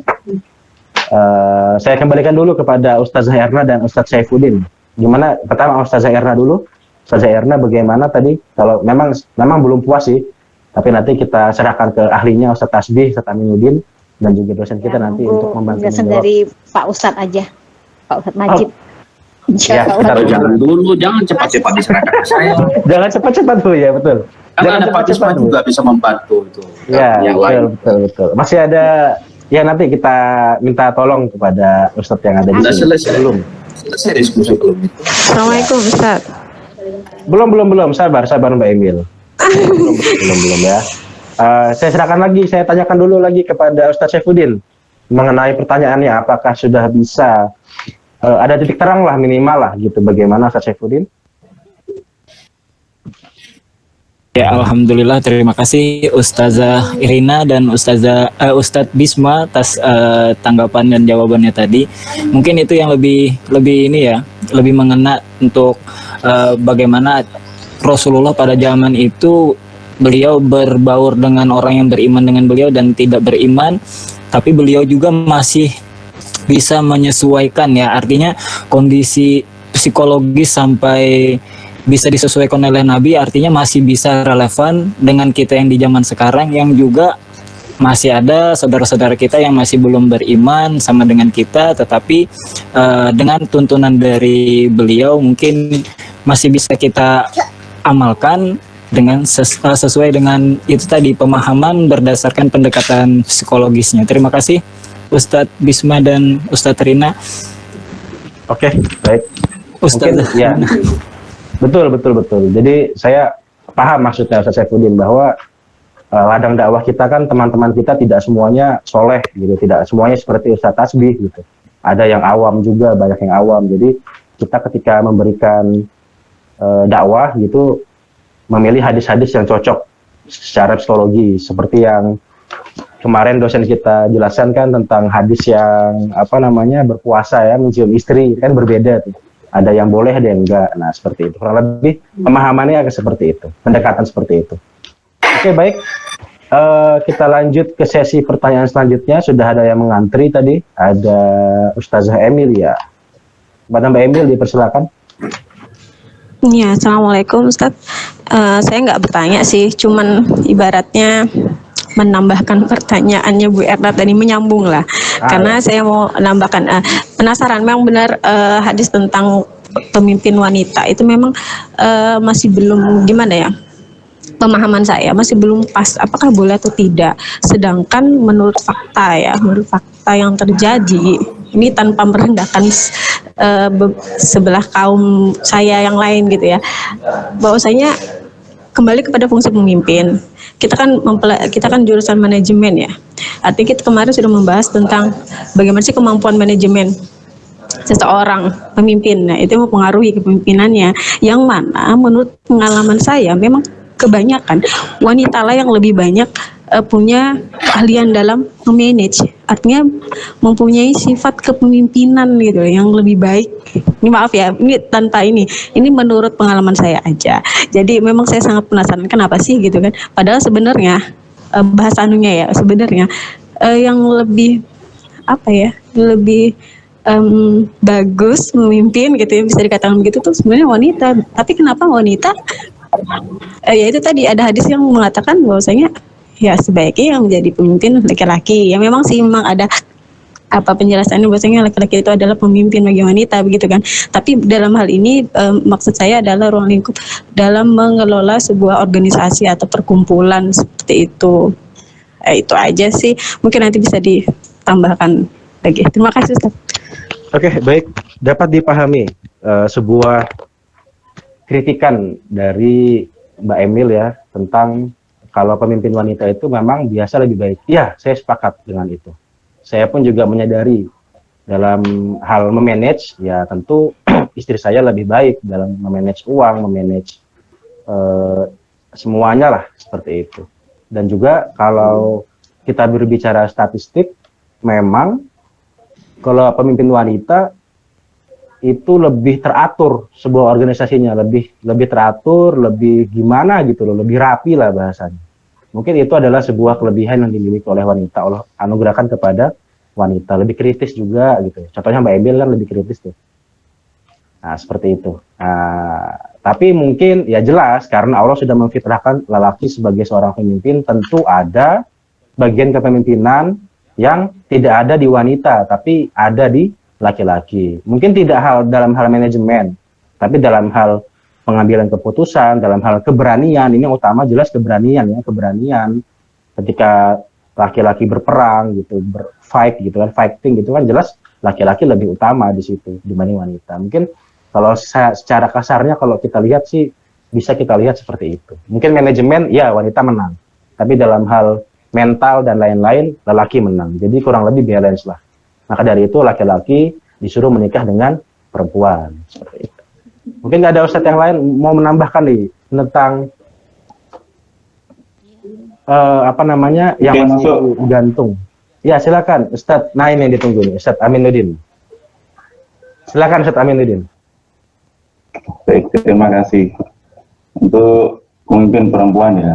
Saya kembalikan dulu kepada Ustazah Erna dan Ustadz Saifuddin. Gimana? Pertama Ustazah Erna dulu. Ustazah Erna bagaimana tadi? Kalau memang belum puas sih, tapi nanti kita serahkan ke ahlinya Ustadz Tasbih, Ustadz Aminuddin, dan juga dosen kita nanti untuk membantu menjawab. Dari Pak Ustadz aja, Pak Ustadz Majid. Jangan dulu, jangan cepat-cepat diserahkan ke saya. Jangan cepat-cepat tuh ya, betul. Karena ada Pak Tisma juga bisa membantu itu. Ya, betul. Masih ada Ya nanti kita minta tolong kepada Ustadz yang ada di Sudah sini. selesai. Belum. Selesai diskusi belum itu. Assalamualaikum Ustaz. Belum. Sabar Mbak Emil. belum ya. Saya serahkan lagi, saya tanyakan dulu lagi kepada Ustadz Saifuddin mengenai pertanyaannya, apakah sudah bisa ada titik terang lah minimal lah gitu. Bagaimana Ustadz Saifuddin? Ya, alhamdulillah, terima kasih Ustazah Irina dan Ustadz Bisma atas tanggapan dan jawabannya tadi. Mungkin itu yang lebih ini ya, lebih mengena untuk bagaimana Rasulullah pada zaman itu beliau berbaur dengan orang yang beriman dengan beliau dan tidak beriman, tapi beliau juga masih bisa menyesuaikan ya, artinya kondisi psikologis sampai bisa disesuaikan oleh Nabi, artinya masih bisa relevan dengan kita yang di zaman sekarang yang juga masih ada saudara-saudara kita yang masih belum beriman sama dengan kita, tetapi dengan tuntunan dari beliau mungkin masih bisa kita amalkan dengan sesuai dengan itu tadi, pemahaman berdasarkan pendekatan psikologisnya. Terima kasih Ustadz Bisma dan Ustadz Rina. Oke, baik. Ustadz. Mungkin, ya. Betul. Jadi saya paham maksudnya Ustadz Saifuddin bahwa ladang dakwah kita kan teman-teman kita tidak semuanya soleh gitu, tidak semuanya seperti Ustadz Tasbih gitu. Ada yang awam juga, banyak yang awam. Jadi kita ketika memberikan dakwah gitu memilih hadis-hadis yang cocok secara psikologi, seperti yang kemarin dosen kita jelaskan kan tentang hadis yang berpuasa ya, mencium istri, kan berbeda tuh. Ada yang boleh, ada yang enggak. Nah, seperti itu. Kurang lebih pemahamannya agak seperti itu. Pendekatan seperti itu. Oke, baik. Kita lanjut ke sesi pertanyaan selanjutnya. Sudah ada yang mengantri tadi. Ada Ustazah Emil ya. Mbak Emil, dipersilakan. Ya, Assalamualaikum Ustaz. Saya nggak bertanya sih, cuman ibaratnya menambahkan pertanyaannya Bu Erna tadi, menyambung lah. Karena saya mau menambahkan, penasaran memang benar hadis tentang pemimpin wanita itu memang masih belum gimana ya, pemahaman saya masih belum pas apakah boleh atau tidak. Sedangkan menurut fakta yang terjadi ini tanpa merendahkan sebelah kaum saya yang lain gitu ya, bahwasanya kembali kepada fungsi pemimpin. Kita kan jurusan manajemen ya. Artinya kita kemarin sudah membahas tentang bagaimana sih kemampuan manajemen seseorang pemimpin. Nah, itu mempengaruhi kepemimpinannya. Yang mana menurut pengalaman saya memang kebanyakan wanita lah yang lebih banyak punya keahlian dalam memanage. Artinya mempunyai sifat kepemimpinan gitu yang lebih baik. Ini maaf ya, ini tanpa ini menurut pengalaman saya aja. Jadi memang saya sangat penasaran kenapa sih gitu kan. Padahal sebenarnya bahasa anunya ya, sebenarnya yang lebih lebih bagus memimpin gitu ya, bisa dikatakan begitu tuh sebenarnya wanita. Tapi kenapa wanita? Ya itu tadi ada hadis yang mengatakan bahwasanya ya sebaiknya yang menjadi pemimpin laki-laki. Ya memang sih memang ada penjelasannya bahwasanya laki-laki itu adalah pemimpin bagi wanita begitu kan. Tapi dalam hal ini maksud saya adalah ruang lingkup dalam mengelola sebuah organisasi atau perkumpulan seperti itu. Itu aja sih. Mungkin nanti bisa ditambahkan lagi. Terima kasih Ustaz. Oke, baik. Dapat dipahami sebuah kritikan dari Mbak Emil ya tentang kalau pemimpin wanita itu memang biasa lebih baik. Ya, saya sepakat dengan itu. Saya pun juga menyadari dalam hal memanage, ya tentu istri saya lebih baik dalam memanage uang, memanage semuanya lah seperti itu. Dan juga kalau kita berbicara statistik, memang kalau pemimpin wanita itu lebih teratur sebuah organisasinya, lebih teratur, lebih gimana gitu loh, lebih rapi lah bahasanya. Mungkin itu adalah sebuah kelebihan yang dimiliki oleh wanita, Allah anugerahkan kepada wanita. Lebih kritis juga gitu. Contohnya Mbak Emil kan lebih kritis tuh. Nah, seperti itu. Nah, tapi mungkin ya jelas karena Allah sudah memfitrahkan lelaki sebagai seorang pemimpin, tentu ada bagian kepemimpinan yang tidak ada di wanita, tapi ada di laki-laki. Mungkin tidak dalam hal manajemen, tapi dalam hal pengambilan keputusan, dalam hal keberanian. Ini yang utama jelas keberanian ya, keberanian ketika laki-laki berperang gitu, berfight gitu kan, fighting gitu kan, jelas laki-laki lebih utama di situ dibanding wanita. Mungkin kalau secara kasarnya kalau kita lihat sih bisa kita lihat seperti itu. Mungkin manajemen ya wanita menang, tapi dalam hal mental dan lain-lain lelaki menang. Jadi kurang lebih balance lah. Maka dari itu laki-laki disuruh menikah dengan perempuan seperti itu. Mungkin nggak ada ustadz yang lain mau menambahkan nih tentang apa namanya yang Oke, masih masuk. gantung. Ya silakan Ustadz. Nah ini yang ditunggu nih Ustadz Aminuddin. Silakan Ustadz Aminuddin. Baik, terima kasih. Untuk pemimpin perempuan ya,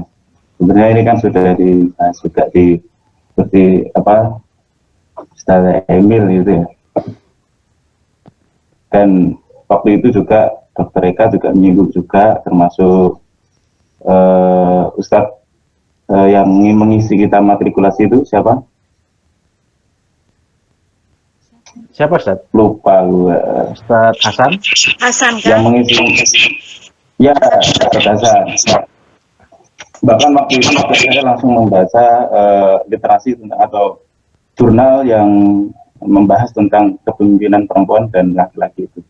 sebenarnya ini kan sudah dibahas juga di seperti apa Ustaz Emil gitu ya. Dan waktu itu juga Dokter Eka juga menyinggung juga termasuk Ustadz yang mengisi kita matrikulasi itu siapa? Siapa Ustadz? Lupa gue. Ustadz Hasan. Hasan Yang kan? mengisi. Ya, Ustadz Hasan. Bahkan waktu itu saya langsung membaca literasi tentang atau jurnal yang membahas tentang kepemimpinan perempuan dan laki-laki itu.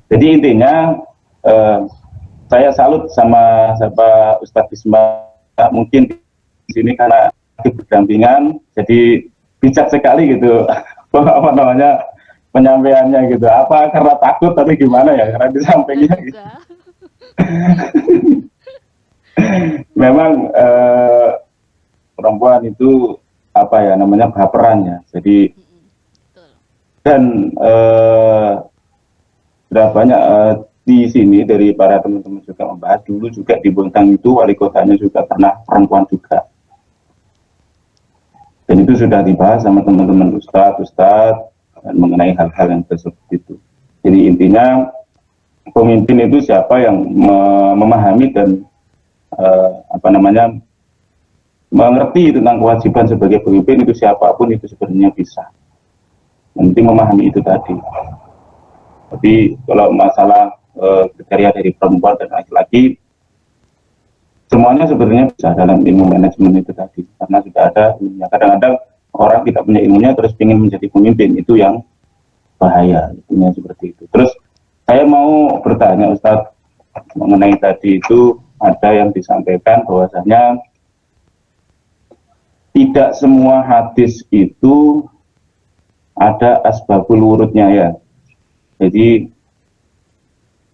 Jadi intinya saya salut sama Ustadz Bisma, mungkin di sini karena berdampingan, jadi bijak sekali gitu apa namanya penyampaiannya gitu. Apa karena takut tapi gimana ya? Karena di sampingnya gitu. Memang perempuan itu apa ya namanya baperan ya. Jadi dan berapa banyak di sini dari para teman-teman juga membahas dulu juga di Bontang itu wali kotanya juga pernah perempuan juga. Dan itu sudah dibahas sama teman-teman ustadz mengenai hal-hal yang seperti itu. Jadi intinya pemimpin itu siapa yang memahami dan apa namanya mengerti tentang kewajiban sebagai pemimpin itu siapapun itu sebenarnya bisa. Yang penting memahami itu tadi. Tapi kalau masalah kriteria dari perempuan dan laki-laki, semuanya sebenarnya bisa dalam ilmu manajemen itu tadi. Karena sudah ada ilmunya. Kadang-kadang orang tidak punya ilmunya terus ingin menjadi pemimpin, itu yang bahaya. Ilmunya seperti itu. Terus saya mau bertanya Ustadz mengenai tadi itu ada yang disampaikan bahwasanya tidak semua hadis itu ada asbabul wurudnya ya. Jadi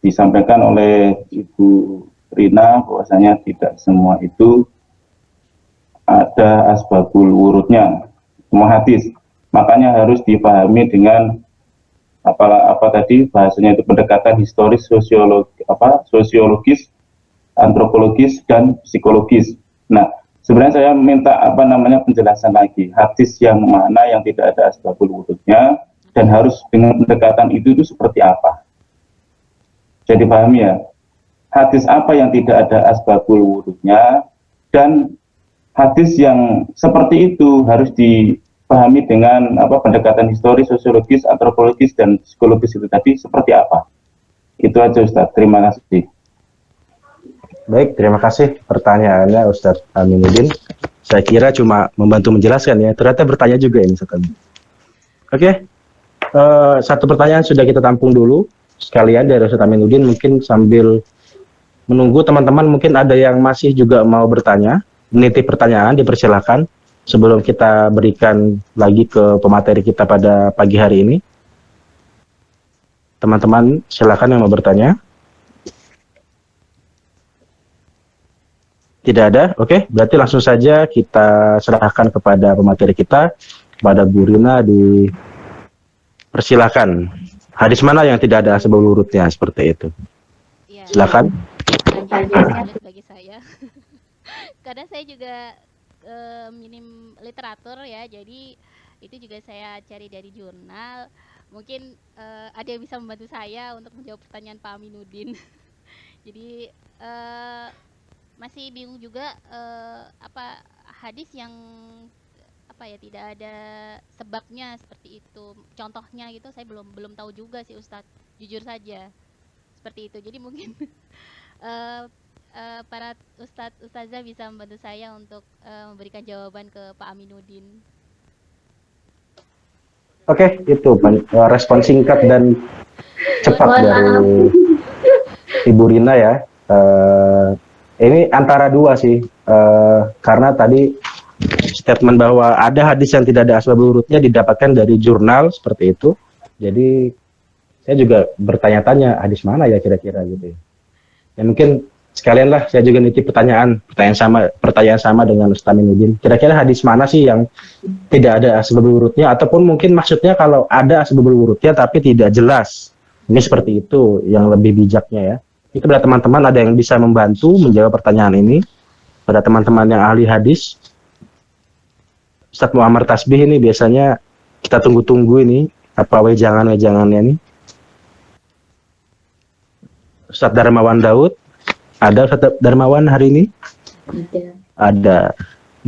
disampaikan oleh Ibu Rina bahwasanya tidak semua itu ada asbabul wurudnya, semua hadis. Makanya harus dipahami dengan apa tadi bahasanya itu pendekatan historis, sosiologis, antropologis dan psikologis. Nah, sebenarnya saya minta penjelasan lagi hadis yang mana yang tidak ada asbabul wurudnya dan harus dengan pendekatan itu seperti apa. Jadi pahami ya, hadis apa yang tidak ada asbabul wurudnya dan hadis yang seperti itu harus dipahami dengan pendekatan historis, sosiologis, antropologis dan psikologis itu tadi seperti apa. Itu aja Ustadz, terima kasih. Baik, terima kasih pertanyaannya Ustadz Aminuddin. Saya kira cuma membantu menjelaskan ya, ternyata bertanya juga ini Ustadz Amin. Oke, satu pertanyaan sudah kita tampung dulu sekalian dari Ustadz Aminuddin. Mungkin sambil menunggu teman-teman mungkin ada yang masih juga mau bertanya, menitip pertanyaan, dipersilakan sebelum kita berikan lagi ke pemateri kita pada pagi hari ini. Teman-teman silakan yang mau bertanya. Tidak ada, oke. Berarti langsung saja kita serahkan kepada pemateri kita, kepada Bu Rina, dipersilakan. Hadis mana yang tidak ada asbabul wurudnya seperti itu? Ya, Silakan. sulit bagi saya. Karena saya juga minim literatur ya, jadi itu juga saya cari dari jurnal. Mungkin ada yang bisa membantu saya untuk menjawab pertanyaan Pak Aminuddin. Jadi masih bingung juga apa hadis yang tidak ada sebabnya seperti itu, contohnya gitu saya belum tahu juga sih Ustadz, jujur saja seperti itu. Jadi mungkin para ustadz ustazah bisa membantu saya untuk memberikan jawaban ke Pak Aminuddin. Oke, itu respon singkat dan cepat dari Ibu Rina ya. Ini antara dua sih, karena tadi statement bahwa ada hadis yang tidak ada asbabul wurudnya didapatkan dari jurnal seperti itu. Jadi saya juga bertanya-tanya hadis mana ya kira-kira gitu ya. Ya mungkin sekalian lah saya juga nitip pertanyaan sama dengan Ustaz Aminuddin. Kira-kira hadis mana sih yang tidak ada asbabul wurudnya, ataupun mungkin maksudnya kalau ada asbabul wurudnya tapi tidak jelas. Ini seperti itu yang lebih bijaknya ya. Itu pada teman-teman ada yang bisa membantu menjawab pertanyaan ini. Pada teman-teman yang ahli hadis, Ustaz Muhammad Tasbih ini biasanya kita tunggu-tunggu ini apa wejangan-wejangannya nih. Ustaz Darmawan Daud, ada Ustaz Darmawan hari ini? Ada.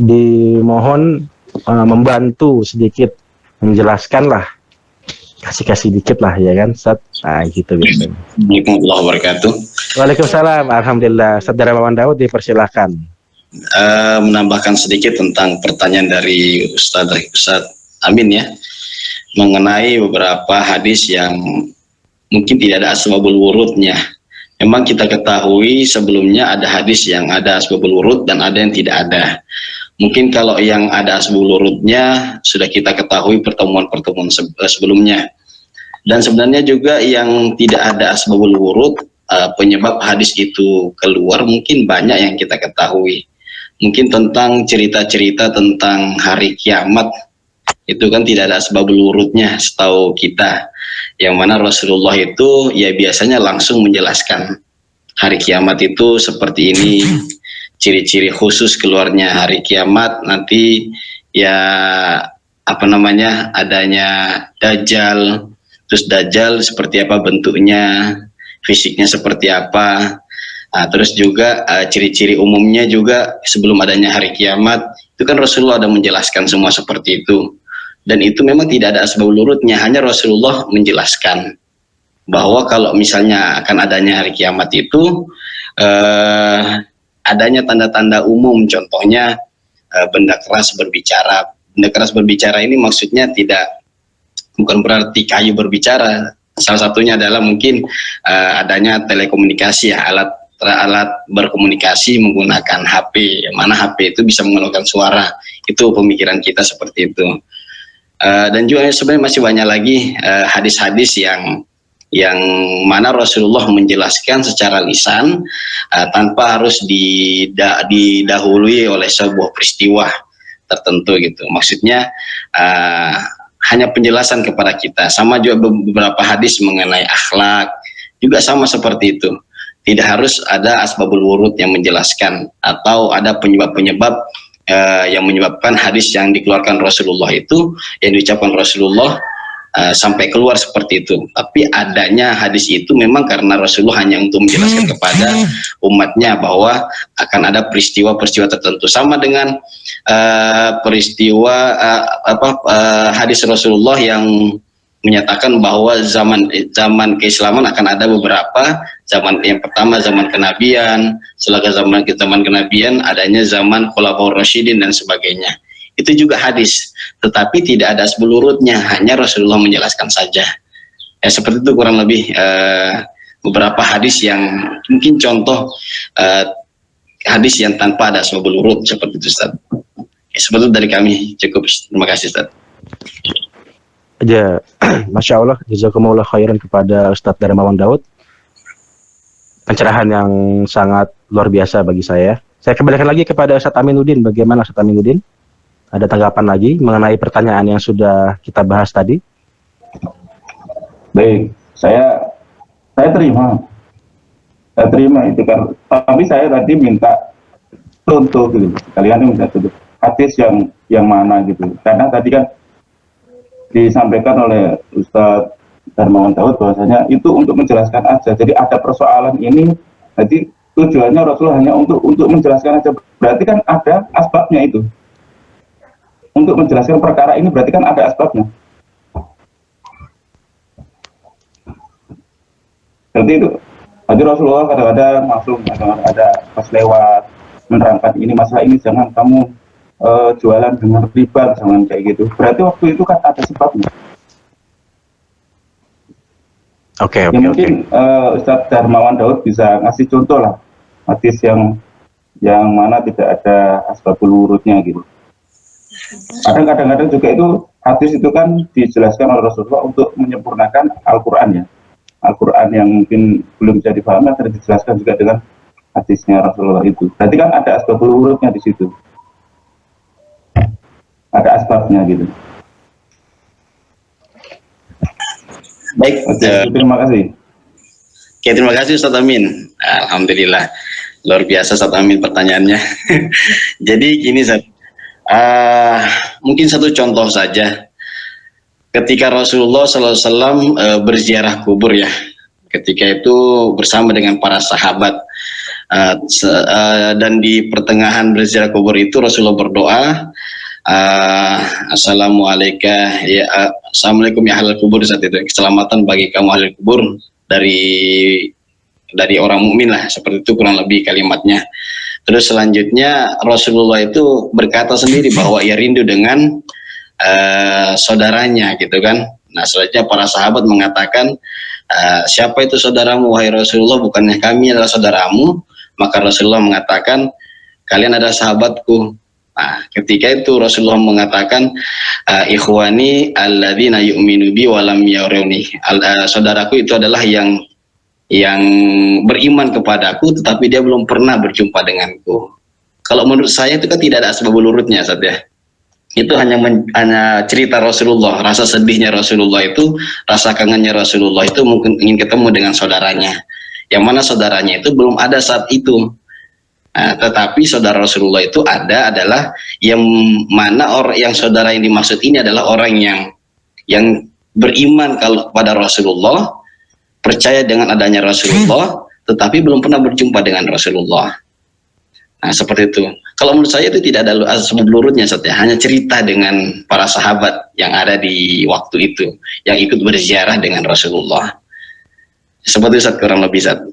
Dimohon membantu sedikit menjelaskan lah, kasih dikit lah ya kan Ustaz. Nah gitu biasanya. Assalamualaikum warahmatullahi wabarakatuh. Waalaikumsalam, alhamdulillah. Ustaz Darmawan Daud dipersilakan. Menambahkan sedikit tentang pertanyaan dari Ustaz Amin ya, mengenai beberapa hadis yang mungkin tidak ada asbabul wurudnya. Memang kita ketahui sebelumnya ada hadis yang ada asbabul wurud dan ada yang tidak ada. Mungkin kalau yang ada asbabul wurudnya sudah kita ketahui pertemuan-pertemuan sebelumnya. Dan sebenarnya juga yang tidak ada asbabul wurud, penyebab hadis itu keluar mungkin banyak yang kita ketahui. Mungkin tentang cerita-cerita tentang hari kiamat, itu kan tidak ada asbabul wurudnya setahu kita. Yang mana Rasulullah itu ya biasanya langsung menjelaskan hari kiamat itu seperti ini, ciri-ciri khusus keluarnya hari kiamat nanti ya adanya Dajjal, terus Dajjal seperti apa bentuknya, fisiknya seperti apa. Nah, terus juga ciri-ciri umumnya juga sebelum adanya hari kiamat itu kan Rasulullah ada menjelaskan semua seperti itu. Dan itu memang tidak ada asbabul wurudnya, hanya Rasulullah menjelaskan bahwa kalau misalnya akan adanya hari kiamat itu adanya tanda-tanda umum, contohnya benda keras berbicara. Benda keras berbicara ini maksudnya bukan berarti kayu berbicara. Salah satunya adalah mungkin adanya telekomunikasi ya, alat berkomunikasi menggunakan HP, mana HP itu bisa mengeluarkan suara. Itu pemikiran kita seperti itu. Dan juga sebenarnya masih banyak lagi hadis-hadis yang mana Rasulullah menjelaskan secara lisan tanpa harus didahului oleh sebuah peristiwa tertentu gitu. Maksudnya hanya penjelasan kepada kita. Sama juga beberapa hadis mengenai akhlak juga sama seperti itu. Tidak harus ada asbabul wurud yang menjelaskan atau ada penyebab-penyebab yang menyebabkan hadis yang dikeluarkan Rasulullah itu, yang diucapkan Rasulullah sampai keluar seperti itu. Tapi adanya hadis itu memang karena Rasulullah hanya untuk menjelaskan kepada umatnya bahwa akan ada peristiwa-peristiwa tertentu. Sama dengan peristiwa hadis Rasulullah yang menyatakan bahwa zaman keislaman akan ada beberapa zaman. Yang pertama zaman kenabian, setelah zaman kenabian adanya zaman Khulafaur Rasyidin dan sebagainya. Itu juga hadis, tetapi tidak ada asbabul wurudnya, hanya Rasulullah menjelaskan saja. Ya, seperti itu kurang lebih beberapa hadis yang mungkin contoh hadis yang tanpa ada asbabul wurud seperti itu, Ustaz. Ya, seperti itu dari kami, cukup. Terima kasih, Ustaz. Ya, Masya Allah, jazakumullah khairan kepada Ustadz Darmawan Daud. Pencerahan yang sangat luar biasa bagi saya. Saya kembalikan lagi kepada Ustadz Aminuddin. Bagaimana Ustadz Aminuddin? Ada tanggapan lagi mengenai pertanyaan yang sudah kita bahas tadi? Baik, saya terima itu kan. Tapi saya tadi minta contoh gitu. Kalian minta contoh hadis yang mana gitu. Karena tadi kan disampaikan oleh Ustadz Darmawan Daud bahwasanya itu untuk menjelaskan aja. Jadi ada persoalan ini, jadi tujuannya Rasulullah hanya untuk menjelaskan aja. Berarti kan ada asbabnya itu. Untuk menjelaskan perkara ini berarti kan ada asbabnya. Berarti itu Nanti Rasulullah kadang-kadang langsung ada pas lewat menerangkan ini masalah ini, jangan kamu jualan dengan riba, jangan kayak gitu. Berarti waktu itu kan ada sebabnya. Oke. Mungkin Ustadz Darmawan Daud bisa ngasih contoh lah hadis yang mana tidak ada asbabul wurudnya gitu. Kadang-kadang juga itu hadis itu kan dijelaskan oleh Rasulullah untuk menyempurnakan Al-Quran ya. Al-Quran yang mungkin belum bisa dipahami akan dijelaskan juga dengan hadisnya Rasulullah itu. Berarti kan ada asbabul wurudnya di situ. Ada asbabnya gitu. Baik, terima kasih. Oke, terima kasih Ustadz Amin. Alhamdulillah, luar biasa Ustadz Amin pertanyaannya. Jadi gini Ustadz, mungkin satu contoh saja. Ketika Rasulullah SAW berziarah kubur ya, ketika itu bersama dengan para sahabat, dan di pertengahan berziarah kubur itu Rasulullah berdoa, Assalamualaikum ya ahlal kubur, saat itu keselamatan bagi kamu ahlul kubur dari orang mukmin lah, seperti itu kurang lebih kalimatnya. Terus selanjutnya Rasulullah itu berkata sendiri bahwa ia rindu dengan saudaranya gitu kan. Nah selanjutnya para sahabat mengatakan, siapa itu saudaramu wahai Rasulullah, bukannya kami adalah saudaramu? Maka Rasulullah mengatakan, kalian adalah sahabatku. Nah, ketika itu Rasulullah mengatakan, ikhwani alladzina yu'minu bi wa lam yarawni. Saudaraku itu adalah yang beriman kepadaku tetapi dia belum pernah berjumpa denganku. Kalau menurut saya itu kan tidak ada asbabul wurudnya, Ustaz ya. Itu hanya cerita Rasulullah, rasa sedihnya Rasulullah itu, rasa kangennya Rasulullah itu mungkin ingin ketemu dengan saudaranya. Yang mana saudaranya itu belum ada saat itu. Nah, tetapi saudara Rasulullah itu adalah yang mana yang saudara yang dimaksud ini adalah orang yang beriman kalau pada Rasulullah, percaya dengan adanya Rasulullah, tetapi belum pernah berjumpa dengan Rasulullah. Nah seperti itu. Kalau menurut saya itu tidak ada asbabul wurudnya, hanya cerita dengan para sahabat yang ada di waktu itu, yang ikut berziarah dengan Rasulullah. Seperti itu kurang lebih Ustaz.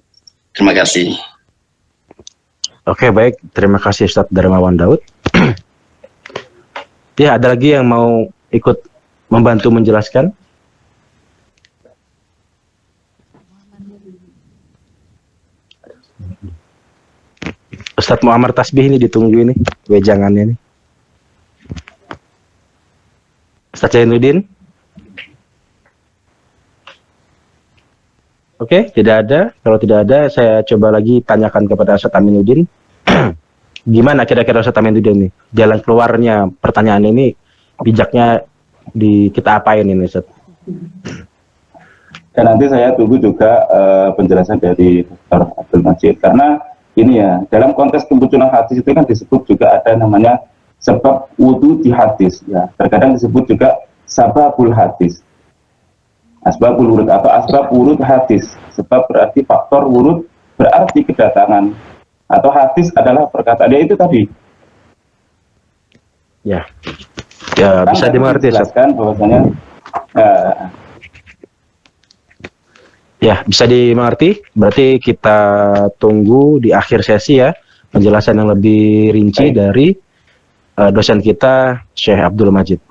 Terima kasih. Oke, baik. Terima kasih Ustadz Darmawan Daud. Ya, ada lagi yang mau ikut membantu menjelaskan? Ustadz Muhammad Tasbih ini ditunggu ini, wejangannya ini. Ustadz Zainuddin? Oke, tidak ada. Kalau tidak ada, saya coba lagi tanyakan kepada Ustadz Aminuddin. Gimana kira-kira Ustadz Aminuddin ini? Jalan keluarnya pertanyaan ini, bijaknya kita apain ini Ustadz? Dan nanti saya tunggu juga penjelasan dari Dr. Abdul Majid. Karena ini ya, dalam konteks kemunculan hadis itu kan disebut juga ada namanya sebab wudu di hadis. Ya, terkadang disebut juga sababul hadis. Asbabul wurud atau asbab wurud hadis. Sebab berarti faktor wurud berarti kedatangan. Atau hadis adalah perkataan dia itu tadi. Ya, ya bisa dimengerti. Jelaskan bahwasanya ya bisa dimengerti. Berarti kita tunggu di akhir sesi ya penjelasan yang lebih rinci dari dosen kita Syekh Abdul Majid.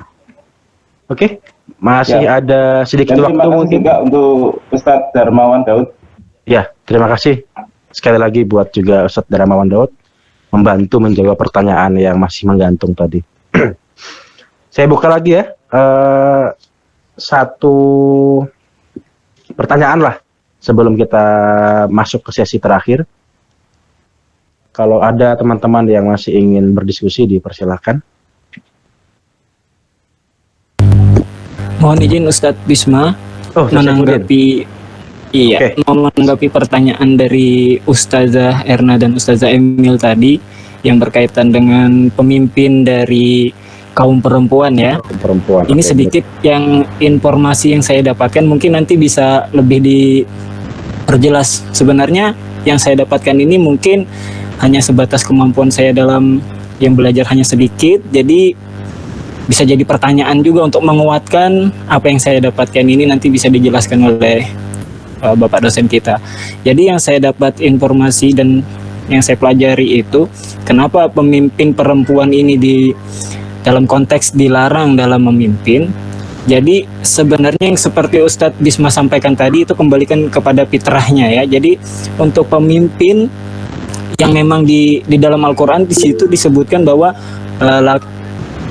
Oke. Masih ya. Ada sedikit waktu mungkin juga untuk Ustadz Darmawan Daud. Ya, terima kasih sekali lagi buat juga Ustadz Darmawan Daud membantu menjawab pertanyaan yang masih menggantung tadi. Saya buka lagi ya satu pertanyaan lah sebelum kita masuk ke sesi terakhir. Kalau ada teman-teman yang masih ingin berdiskusi, dipersilahkan. Mohon izin Ustadz Bisma menanggapi menanggapi pertanyaan dari Ustazah Erna dan Ustazah Emil tadi yang berkaitan dengan pemimpin dari kaum perempuan ya. Perempuan. Ini sedikit yang informasi yang saya dapatkan, mungkin nanti bisa lebih diperjelas. Sebenarnya yang saya dapatkan ini mungkin hanya sebatas kemampuan saya dalam yang belajar hanya sedikit, jadi bisa jadi pertanyaan juga untuk menguatkan apa yang saya dapatkan ini, nanti bisa dijelaskan oleh Bapak dosen kita. Jadi yang saya dapat informasi dan yang saya pelajari itu, kenapa pemimpin perempuan ini dalam konteks dilarang dalam memimpin. Jadi sebenarnya yang seperti Ustadz Bisma sampaikan tadi itu kembalikan kepada fitrahnya ya. Jadi untuk pemimpin yang memang di dalam Al-Qur'an di situ disebutkan bahwa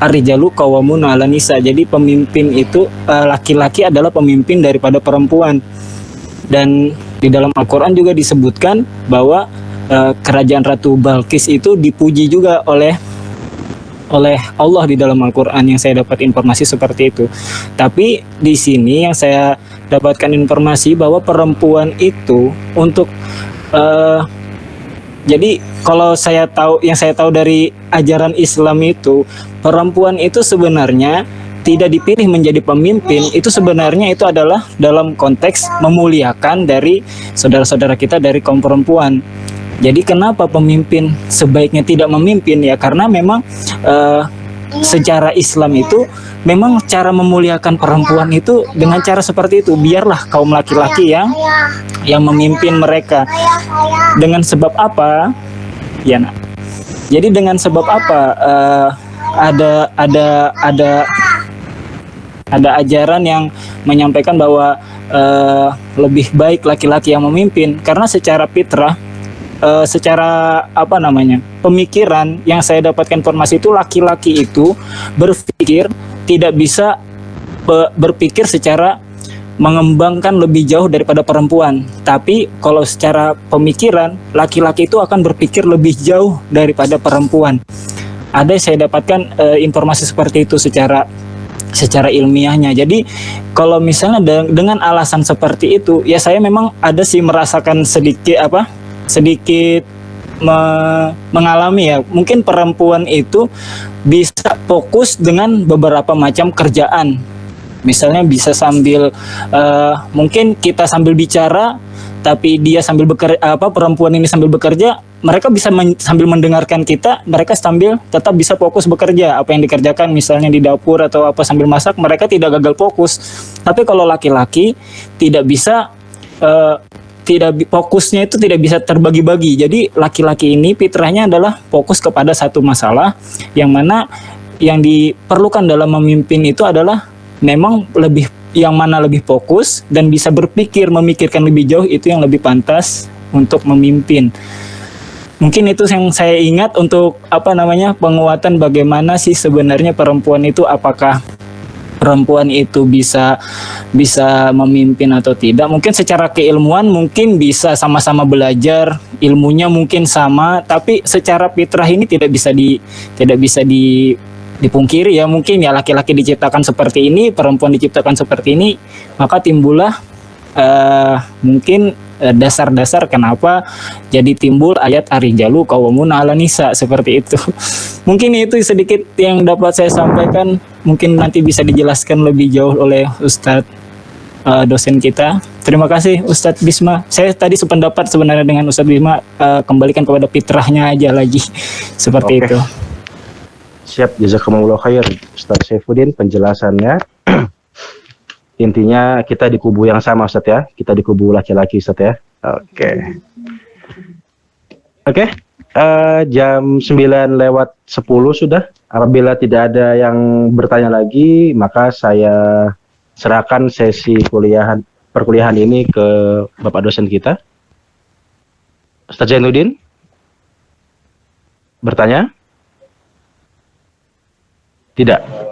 ar-rijalu qawwamuna 'alan nisa. Jadi pemimpin itu laki-laki adalah pemimpin daripada perempuan. Dan di dalam Al-Qur'an juga disebutkan bahwa kerajaan Ratu Balqis itu dipuji juga oleh Allah di dalam Al-Qur'an, yang saya dapat informasi seperti itu. Tapi di sini yang saya dapatkan informasi bahwa perempuan itu untuk jadi kalau yang saya tahu dari ajaran Islam itu, perempuan itu sebenarnya tidak dipilih menjadi pemimpin, itu sebenarnya itu adalah dalam konteks memuliakan dari saudara-saudara kita dari kaum perempuan. Jadi kenapa pemimpin sebaiknya tidak memimpin ya, karena memang secara Islam itu memang cara memuliakan perempuan itu dengan cara seperti itu, biarlah kaum laki-laki yang memimpin mereka. Dengan sebab apa? Ya, nak. Jadi dengan sebab apa? Ada ajaran yang menyampaikan bahwa lebih baik laki-laki yang memimpin, karena secara fitrah, secara pemikiran yang saya dapatkan informasi itu, laki-laki itu berpikir tidak bisa berpikir secara mengembangkan lebih jauh daripada perempuan. Tapi kalau secara pemikiran, laki-laki itu akan berpikir lebih jauh daripada perempuan. Ada saya dapatkan informasi seperti itu secara ilmiahnya. Jadi kalau misalnya dengan alasan seperti itu, ya saya memang ada sih merasakan sedikit mengalami ya. Mungkin perempuan itu bisa fokus dengan beberapa macam kerjaan. Misalnya bisa sambil mungkin kita sambil bicara, tapi dia sambil bekerja, perempuan ini sambil bekerja, mereka bisa sambil mendengarkan kita, mereka sambil tetap bisa fokus bekerja. Apa yang dikerjakan misalnya di dapur atau apa sambil masak, mereka tidak gagal fokus. Tapi kalau laki-laki tidak bisa fokusnya itu tidak bisa terbagi-bagi. Jadi laki-laki ini fitrahnya adalah fokus kepada satu masalah, yang mana yang diperlukan dalam memimpin itu adalah memang yang mana lebih fokus dan bisa memikirkan lebih jauh, itu yang lebih pantas untuk memimpin. Mungkin itu yang saya ingat untuk penguatan bagaimana sih sebenarnya perempuan itu, apakah perempuan itu bisa memimpin atau tidak. Mungkin secara keilmuan mungkin bisa sama-sama belajar, ilmunya mungkin sama, tapi secara fitrah ini tidak bisa dipungkiri ya. Mungkin ya laki-laki diciptakan seperti ini, perempuan diciptakan seperti ini, maka timbullah mungkin dasar-dasar kenapa jadi timbul ayat ar-rijalu qawwamuna 'alan nisa seperti itu. Mungkin itu sedikit yang dapat saya sampaikan. Mungkin nanti bisa dijelaskan lebih jauh oleh Ustadz dosen kita. Terima kasih Ustadz Bisma. Saya tadi sependapat sebenarnya dengan Ustadz Bisma, kembalikan kepada fitrahnya aja lagi seperti itu. Siap, jazakumullah khair Ustadz Saifuddin penjelasannya. Intinya kita di kubu yang sama Ustadz ya, kita di kubu laki-laki Ustadz ya. Oke. Jam 9:10 sudah. Apabila tidak ada yang bertanya lagi, maka saya serahkan sesi perkuliahan ini ke Bapak dosen kita. Ustadz Zainuddin, bertanya? Tidak.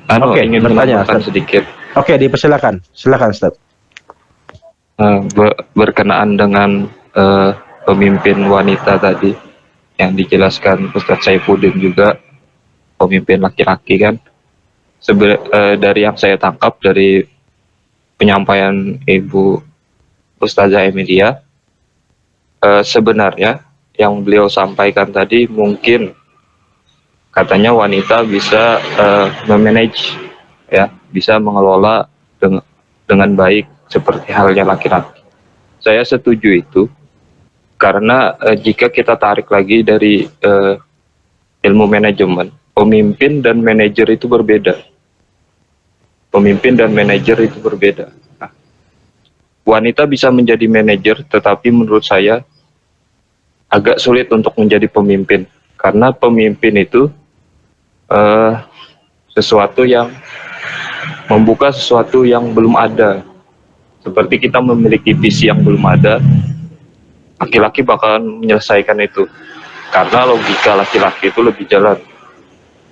Oke, ingin bertanya menambahkan sedikit. Oke, dipersilakan. Silakan Ustadz. Berkenaan dengan pemimpin wanita tadi yang dijelaskan Ustadz Saifuddin, juga pemimpin laki-laki kan. Dari yang saya tangkap dari penyampaian Ibu Ustazah Emilia, sebenarnya yang beliau sampaikan tadi, mungkin katanya wanita bisa memanage ya, bisa mengelola dengan baik seperti halnya laki-laki. Saya setuju itu, karena jika kita tarik lagi dari ilmu manajemen, pemimpin dan manajer itu berbeda. Pemimpin dan manajer itu berbeda. Nah, wanita bisa menjadi manajer, tetapi menurut saya agak sulit untuk menjadi pemimpin, karena pemimpin itu sesuatu yang membuka sesuatu yang belum ada. Seperti kita memiliki visi yang belum ada, laki-laki bakalan menyelesaikan itu, karena logika laki-laki itu lebih jalan.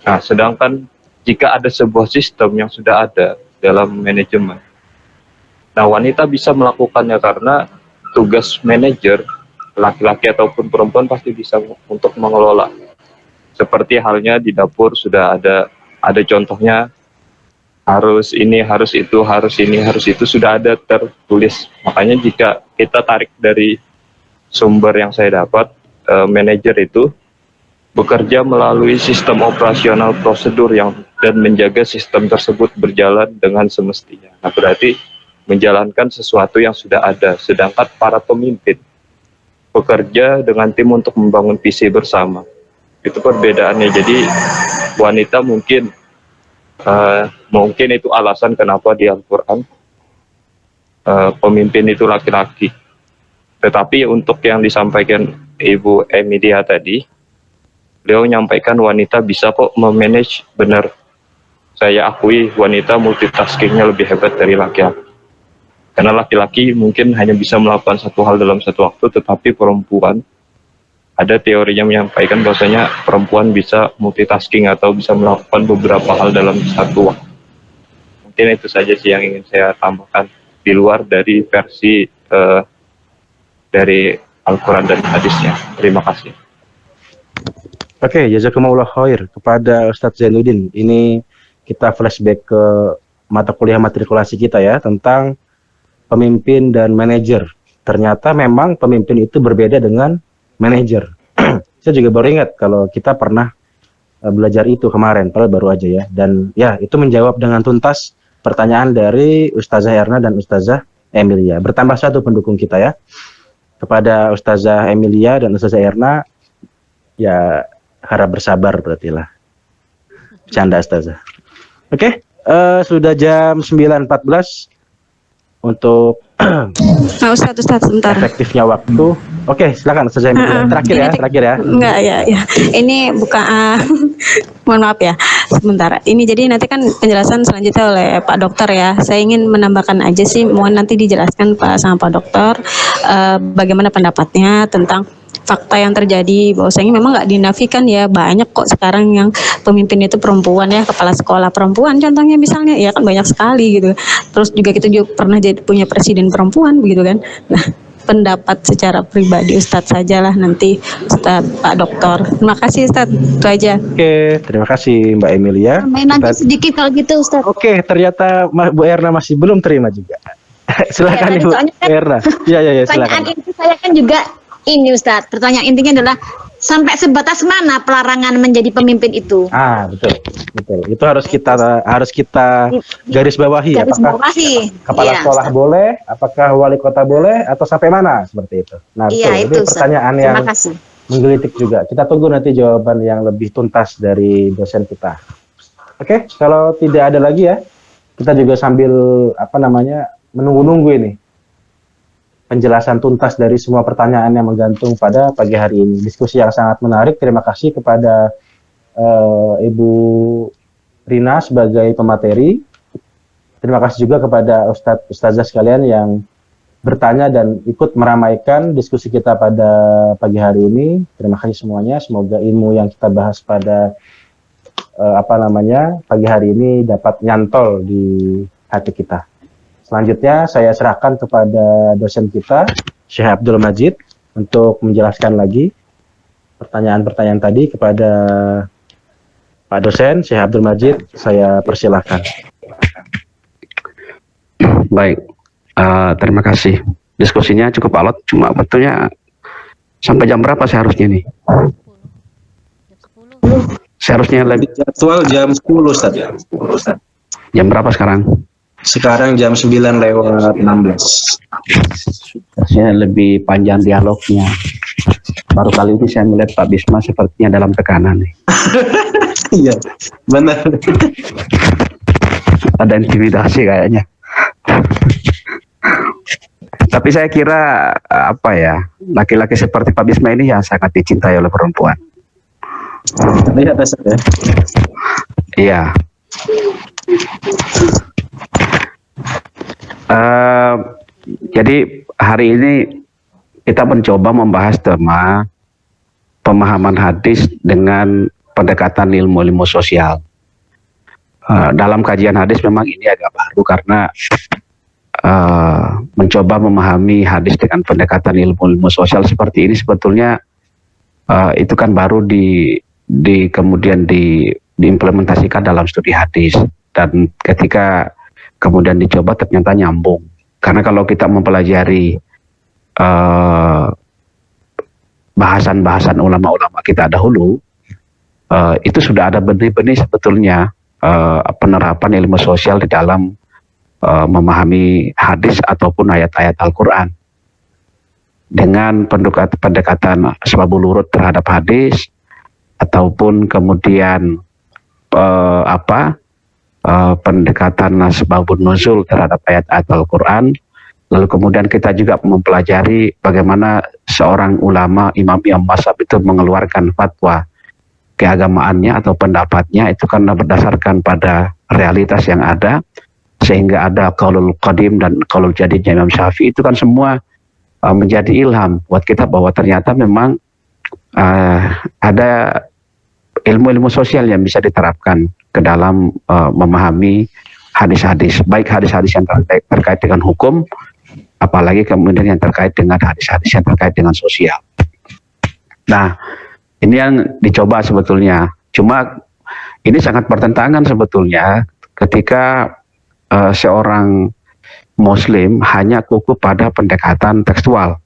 Nah, sedangkan jika ada sebuah sistem yang sudah ada dalam manajemen, nah wanita bisa melakukannya, karena tugas manajer laki-laki ataupun perempuan pasti bisa untuk mengelola. Seperti halnya di dapur sudah ada contohnya, harus ini, harus itu, harus ini, harus itu, sudah ada tertulis. Makanya jika kita tarik dari sumber yang saya dapat, manajer itu bekerja melalui sistem operasional prosedur dan menjaga sistem tersebut berjalan dengan semestinya. Nah, berarti menjalankan sesuatu yang sudah ada, sedangkan para pemimpin bekerja dengan tim untuk membangun visi bersama. Itu perbedaannya. Jadi wanita mungkin itu alasan kenapa di Al-Quran pemimpin itu laki-laki. Tetapi untuk yang disampaikan Ibu Emilia tadi, beliau menyampaikan wanita bisa kok memanage, benar. Saya akui wanita multitaskingnya lebih hebat dari laki-laki. Karena laki-laki mungkin hanya bisa melakukan satu hal dalam satu waktu, tetapi perempuan, ada teorinya menyampaikan bahwasanya perempuan bisa multitasking atau bisa melakukan beberapa hal dalam satu waktu. Mungkin itu saja sih yang ingin saya tambahkan, di luar dari versi dari Al-Quran dan hadisnya. Terima kasih. Oke, jazakumullah khair kepada Ustadz Zainuddin. Ini kita flashback ke mata kuliah matrikulasi kita ya, tentang pemimpin dan manajer. Ternyata memang pemimpin itu berbeda dengan manajer. Saya juga baru ingat kalau kita pernah belajar itu kemarin, padahal baru aja ya. Dan ya, itu menjawab dengan tuntas pertanyaan dari Ustazah Erna dan Ustazah Emilia. Bertambah satu pendukung kita ya. Kepada Ustazah Emilia dan Ustazah Erna, ya harap bersabar berarti lah. Canda Ustazah. Oke, sudah jam 9.14. Untuk Ustadz sebentar. Efektifnya waktu. Oke, silakan Ustazah Emilia. Terakhir ya. Enggak ya. Ini bukan mohon maaf ya. Sebentar. Ini jadi nanti kan penjelasan selanjutnya oleh Pak Dokter ya. Saya ingin menambahkan aja sih, mohon nanti dijelaskan sama Pak Dokter bagaimana pendapatnya tentang fakta yang terjadi, bahwasanya memang nggak dinafikan ya, banyak kok sekarang yang pemimpin itu perempuan ya, kepala sekolah perempuan contohnya misalnya, ya kan banyak sekali gitu. Terus juga kita juga pernah punya presiden perempuan begitu kan. Nah, pendapat secara pribadi Ustadz sajalah nanti Ustadz Pak Dokter. Terima kasih Ustadz, itu aja. Oke, terima kasih Mbak Emilia. Nanti sedikit kalau gitu Ustadz. Oke, ternyata Bu Erna masih belum terima juga. Silakan Ibu Erna. Iya, silakan. Pertanyaan inti saya kan juga ini Ustadz, pertanyaan intinya adalah sampai sebatas mana pelarangan menjadi pemimpin itu? Betul. Itu harus kita garis bawahi. Apakah kepala sekolah boleh, apakah wali kota boleh, atau sampai mana seperti itu? Nah, betul. Itu pertanyaan yang menggelitik juga. Kita tunggu nanti jawaban yang lebih tuntas dari dosen kita. Oke, kalau tidak ada lagi ya, kita juga sambil menunggu-nunggu ini penjelasan tuntas dari semua pertanyaan yang menggantung pada pagi hari ini. Diskusi yang sangat menarik. Terima kasih kepada Ibu Rina sebagai pemateri. Terima kasih juga kepada Ustazah sekalian yang bertanya dan ikut meramaikan diskusi kita pada pagi hari ini. Terima kasih semuanya. Semoga ilmu yang kita bahas pada pagi hari ini dapat nyantol di hati kita. Selanjutnya saya serahkan kepada dosen kita, Syekh Abdul Majid, untuk menjelaskan lagi pertanyaan-pertanyaan tadi kepada Pak dosen, Syekh Abdul Majid, saya persilahkan. Baik, terima kasih. Diskusinya cukup alot, cuma betulnya sampai jam berapa seharusnya nih? Seharusnya lebih jadwal jam 10 Ustaz. Jam berapa sekarang? Sekarang jam 9:16. Saya lebih panjang dialognya. Baru kali ini saya melihat Pak Bisma sepertinya dalam tekanan nih. Iya, benar. Ada intimidasi kayaknya. Tapi saya kira apa ya, laki-laki seperti Pak Bisma ini ya sangat dicintai oleh perempuan. Lihat Ustaz ya. Iya. Jadi hari ini kita mencoba membahas tema pemahaman hadis dengan pendekatan ilmu-ilmu sosial. Dalam kajian hadis memang ini agak baru karena mencoba memahami hadis dengan pendekatan ilmu-ilmu sosial seperti ini sebetulnya itu kan baru kemudian diimplementasikan dalam studi hadis, dan ketika kemudian dicoba ternyata nyambung. Karena kalau kita mempelajari bahasan-bahasan ulama-ulama kita dahulu, itu sudah ada benih-benih sebetulnya penerapan ilmu sosial di dalam memahami hadis ataupun ayat-ayat Al-Quran. Dengan pendekatan sebabul urut terhadap hadis, ataupun kemudian pendekatan sebabun nuzul terhadap ayat-ayat Al-Quran. Lalu kemudian kita juga mempelajari bagaimana seorang ulama, imam mazhab itu mengeluarkan fatwa keagamaannya atau pendapatnya itu karena berdasarkan pada realitas yang ada, sehingga ada qaulul qadim dan qaulul jadidnya Imam Syafi'i. Itu kan semua menjadi ilham buat kita bahwa ternyata memang ada ilmu-ilmu sosial yang bisa diterapkan ke dalam memahami hadis-hadis, baik hadis-hadis yang terkait dengan hukum, apalagi kemudian yang terkait dengan hadis-hadis yang terkait dengan sosial. Nah, ini yang dicoba sebetulnya. Cuma ini sangat bertentangan sebetulnya ketika seorang Muslim hanya kukuh pada pendekatan tekstual.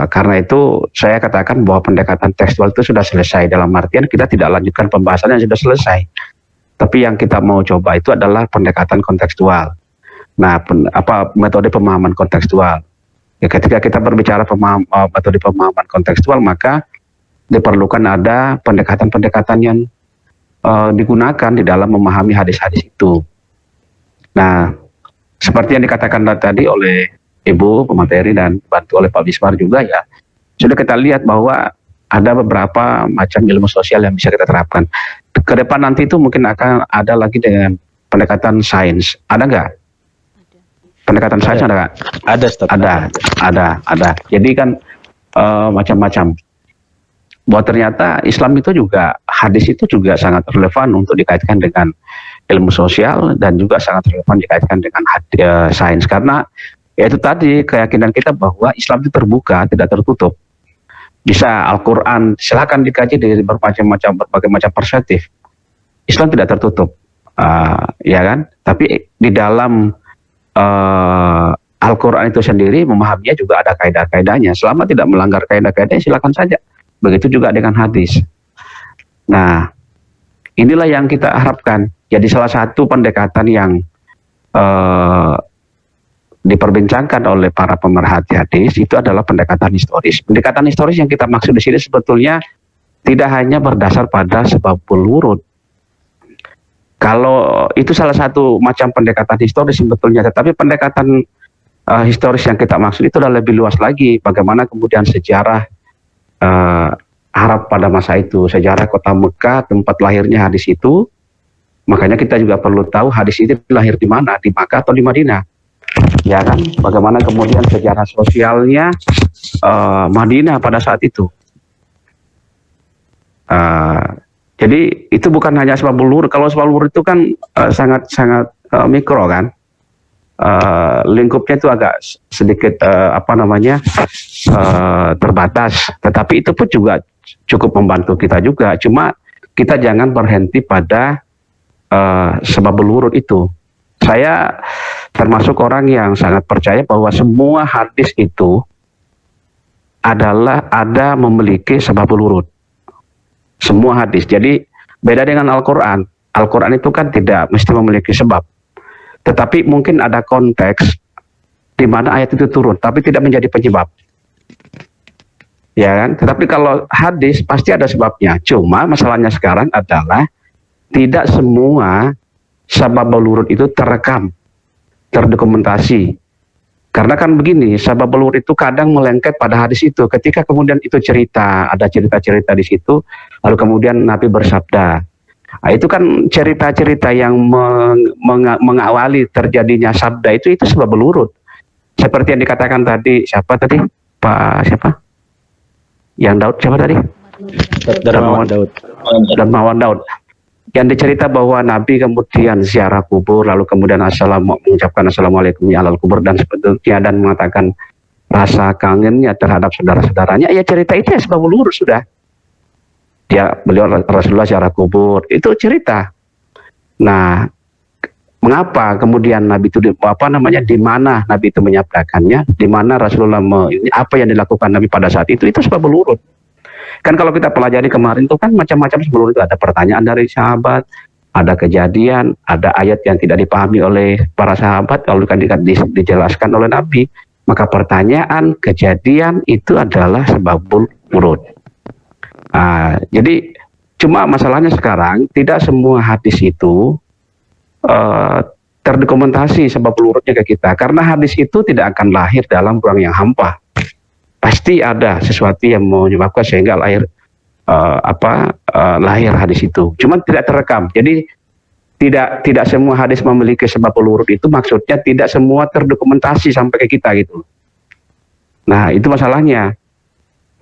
Karena itu saya katakan bahwa pendekatan tekstual itu sudah selesai, dalam artian kita tidak lanjutkan pembahasan yang sudah selesai. Tapi yang kita mau coba itu adalah pendekatan kontekstual. Nah, metode pemahaman kontekstual. Ya, ketika kita berbicara metode pemahaman kontekstual, maka diperlukan ada pendekatan-pendekatan yang digunakan di dalam memahami hadis-hadis itu. Nah, seperti yang dikatakan tadi oleh Ibu pemateri dan bantu oleh Pak Bismar juga, ya sudah kita lihat bahwa ada beberapa macam ilmu sosial yang bisa kita terapkan. Ke depan nanti itu mungkin akan ada lagi dengan pendekatan sains. Ada nggak? Pendekatan sains ada nggak? Ada, Ustaz. Ada. Jadi kan macam-macam. Bahwa ternyata Islam itu juga, hadis itu juga sangat relevan untuk dikaitkan dengan ilmu sosial dan juga sangat relevan dikaitkan dengan sains, karena yaitu tadi keyakinan kita bahwa Islam itu terbuka, tidak tertutup. Bisa Al-Quran silakan dikaji dari berbagai macam perspektif. Islam tidak tertutup, ya kan? Tapi di dalam Al-Quran itu sendiri memahaminya juga ada kaidah-kaidahnya. Selama tidak melanggar kaidah-kaidahnya silakan saja. Begitu juga dengan hadis. Nah, inilah yang kita harapkan. Jadi salah satu pendekatan yang diperbincangkan oleh para pemerhati hadis itu adalah pendekatan historis. Pendekatan historis yang kita maksud di sini sebetulnya tidak hanya berdasar pada sebabul wurud. Kalau itu salah satu macam pendekatan historis sebetulnya, tetapi pendekatan historis yang kita maksud itu adalah lebih luas lagi. Bagaimana kemudian sejarah Arab pada masa itu, sejarah kota Mekah, tempat lahirnya hadis itu. Makanya kita juga perlu tahu hadis itu lahir di mana, di Makkah atau di Madinah. Ya kan, bagaimana kemudian sejarah sosialnya Madinah pada saat itu. Jadi itu bukan hanya sebabul wurud. Kalau sebabul wurud itu kan sangat mikro kan, lingkupnya itu agak sedikit terbatas. Tetapi itu pun juga cukup membantu kita juga. Cuma kita jangan berhenti pada sebabul wurud itu. Saya termasuk orang yang sangat percaya bahwa semua hadis itu ada memiliki sebabul wurud. Semua hadis. Jadi beda dengan Al-Quran. Al-Quran itu kan tidak mesti memiliki sebab. Tetapi mungkin ada konteks di mana ayat itu turun, tapi tidak menjadi penyebab. Ya kan? Tetapi kalau hadis pasti ada sebabnya. Cuma masalahnya sekarang adalah tidak semua sebabul wurud itu terekam, terdokumentasi. Karena kan begini, sababul wurud itu kadang melengket pada hadis itu. Ketika kemudian itu cerita, ada cerita-cerita di situ, lalu kemudian Nabi bersabda. Nah, itu kan cerita-cerita yang mengawali terjadinya sabda itu sababul wurud. Seperti yang dikatakan tadi, siapa tadi? Pak siapa? Yang Daud siapa tadi? Darmawan Daud. Yang dicerita bahwa Nabi kemudian ziarah kubur, lalu kemudian mengucapkan assalamualaikum ya alal kubur dan sebagainya, dan mengatakan rasa kangennya terhadap saudara-saudaranya. Ya cerita itu sebabul wurud sudah. Beliau Rasulullah ziarah kubur, itu cerita. Nah, mengapa kemudian Nabi itu di mana Nabi itu menyabdakannya, di mana Rasulullah apa yang dilakukan Nabi pada saat itu sebabul wurud. Kan kalau kita pelajari kemarin itu kan macam-macam sebelum itu, ada pertanyaan dari sahabat, ada kejadian, ada ayat yang tidak dipahami oleh para sahabat, lalu kan dijelaskan oleh Nabi. Maka pertanyaan, kejadian itu adalah sebabul wurud. Jadi cuma masalahnya sekarang tidak semua hadis itu terdokumentasi sebabul wurudnya ke kita, karena hadis itu tidak akan lahir dalam ruang yang hampa. Pasti ada sesuatu yang menyebabkan sehingga lahir hadis itu. Cuma tidak terekam. Jadi tidak semua hadis memiliki sebabul wurud, itu maksudnya tidak semua terdokumentasi sampai ke kita gitu. Nah, itu masalahnya.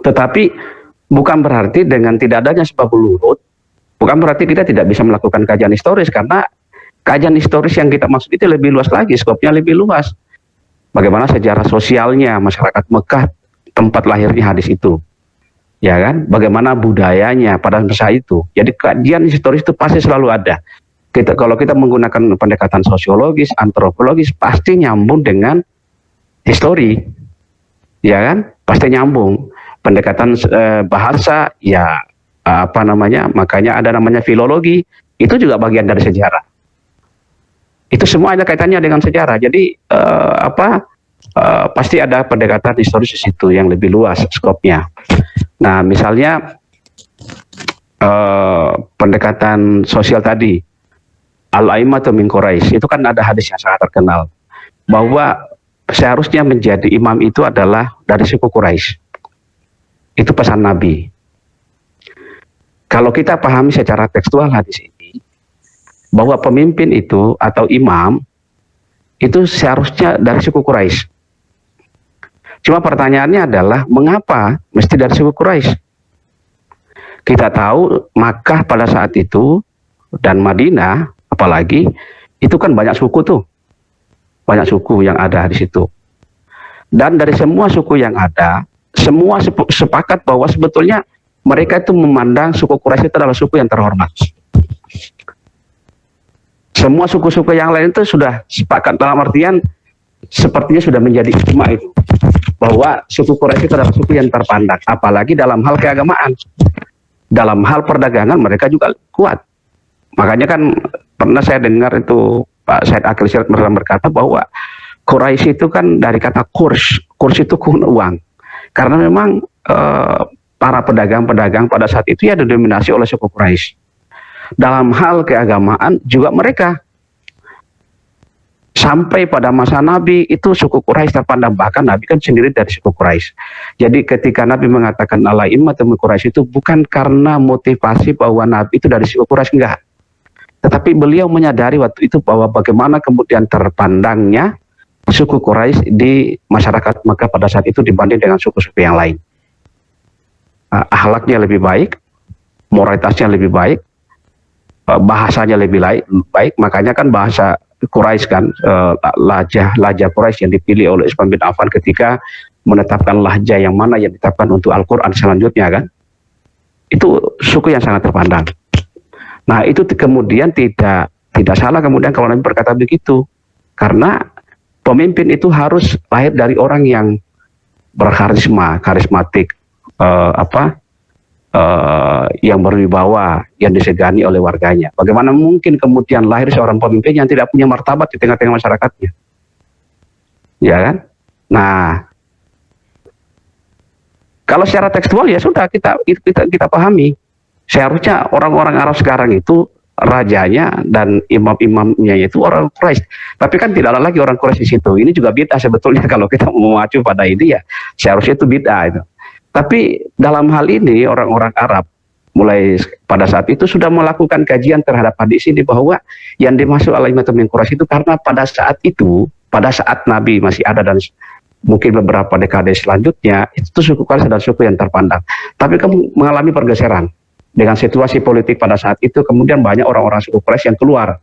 Tetapi bukan berarti dengan tidak adanya sebabul wurud, bukan berarti kita tidak bisa melakukan kajian historis, karena kajian historis yang kita maksud itu lebih luas lagi, skopnya lebih luas. Bagaimana sejarah sosialnya masyarakat Mekah, tempat lahirnya hadis itu, ya kan? Bagaimana budayanya pada masa itu. Jadi kajian historis itu pasti selalu ada. Kalau kita menggunakan pendekatan sosiologis, antropologis, pasti nyambung dengan histori, ya kan? Pasti nyambung. Pendekatan bahasa, ya makanya ada namanya filologi, itu juga bagian dari sejarah. Itu semua ada kaitannya dengan sejarah. Jadi pasti ada pendekatan historis di situ yang lebih luas skopnya. Nah, misalnya pendekatan sosial tadi, al-a'immatu min Quraisy, itu kan ada hadis yang sangat terkenal bahwa seharusnya menjadi imam itu adalah dari suku Quraisy. Itu pesan Nabi. Kalau kita pahami secara tekstual hadis ini, bahwa pemimpin itu atau imam itu seharusnya dari suku Quraisy. Cuma pertanyaannya adalah mengapa mesti dari suku Quraisy? Kita tahu Makkah pada saat itu dan Madinah apalagi itu kan banyak suku tuh. Banyak suku yang ada di situ. Dan dari semua suku yang ada, semua sepakat bahwa sebetulnya mereka itu memandang suku Quraisy itu adalah suku yang terhormat. Semua suku-suku yang lain itu sudah sepakat, dalam artian sepertinya sudah menjadi ijma itu, bahwa suku Quraisy itu adalah suku yang terpandang, apalagi dalam hal keagamaan. Dalam hal perdagangan mereka juga kuat. Makanya kan pernah saya dengar itu Pak Said Akil Siraj berkata bahwa Quraisy itu kan dari kata kurs itu uang. Karena memang para pedagang-pedagang pada saat itu ya didominasi oleh suku Quraisy. Dalam hal keagamaan juga mereka. Sampai pada masa Nabi itu suku Quraisy terpandang, bahkan Nabi kan sendiri dari suku Quraisy. Jadi ketika Nabi mengatakan al-a'immatu min Quraisy itu bukan karena motivasi bahwa Nabi itu dari suku Quraisy, enggak. Tetapi beliau menyadari waktu itu bahwa bagaimana kemudian terpandangnya suku Quraisy di masyarakat Mekah pada saat itu dibanding dengan suku-suku yang lain. Akhlaknya lebih baik, moralitasnya lebih baik, bahasanya lebih baik. Makanya kan bahasa Quraisy kan, lajah Quraisy yang dipilih oleh Utsman bin Affan ketika menetapkan lajah yang mana yang ditetapkan untuk Al-Quran selanjutnya kan, itu suku yang sangat terpandang. Nah itu kemudian tidak salah kemudian kalau Nabi berkata begitu, karena pemimpin itu harus lahir dari orang yang karismatik, yang berwibawa, yang disegani oleh warganya. Bagaimana mungkin kemudian lahir seorang pemimpin yang tidak punya martabat di tengah-tengah masyarakatnya, ya kan? Nah, kalau secara tekstual ya sudah kita pahami. Seharusnya orang-orang Arab sekarang itu rajanya dan imam-imamnya itu orang Quraisy. Tapi kan tidak ada lagi orang Quraisy di situ. Ini juga bid'ah sebetulnya kalau kita mau mengacu pada ini ya seharusnya itu bid'ah itu. Tapi dalam hal ini orang-orang Arab mulai pada saat itu sudah melakukan kajian terhadap hadis ini bahwa yang dimaksud al-imamatu min Quraisy itu karena pada saat itu, pada saat Nabi masih ada dan mungkin beberapa dekade selanjutnya itu suku Quraisy adalah suku yang terpandang. Tapi kamu mengalami pergeseran dengan situasi politik pada saat itu, kemudian banyak orang-orang suku Quraisy yang keluar,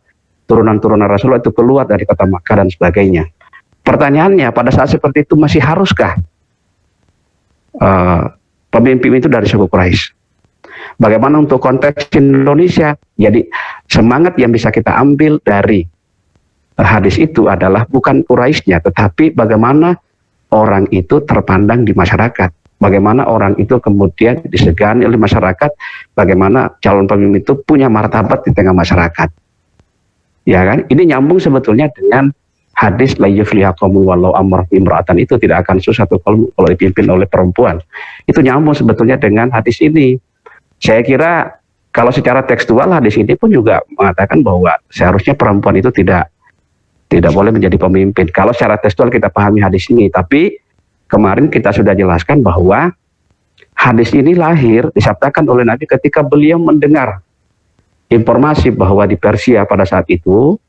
turunan-turunan Rasulullah itu keluar dari kota Makkah dan sebagainya. Pertanyaannya pada saat seperti itu masih haruskah pemimpin itu dari suku Quraisy? Bagaimana untuk konteks Indonesia? Jadi semangat yang bisa kita ambil dari hadis itu adalah bukan Quraisynya, tetapi bagaimana orang itu terpandang di masyarakat, bagaimana orang itu kemudian disegani oleh masyarakat, bagaimana calon pemimpin itu punya martabat di tengah masyarakat. Ya kan? Ini nyambung sebetulnya dengan hadis la yufliha qaumun walau amr imra'atan, itu tidak akan sukses satu kaum kalau dipimpin oleh perempuan. Itu nyambung sebetulnya dengan hadis ini. Saya kira kalau secara tekstual hadis ini pun juga mengatakan bahwa seharusnya perempuan itu tidak boleh menjadi pemimpin. Kalau secara tekstual kita pahami hadis ini, tapi kemarin kita sudah jelaskan bahwa hadis ini lahir, disabdakan oleh Nabi ketika beliau mendengar informasi bahwa di Persia pada saat itu,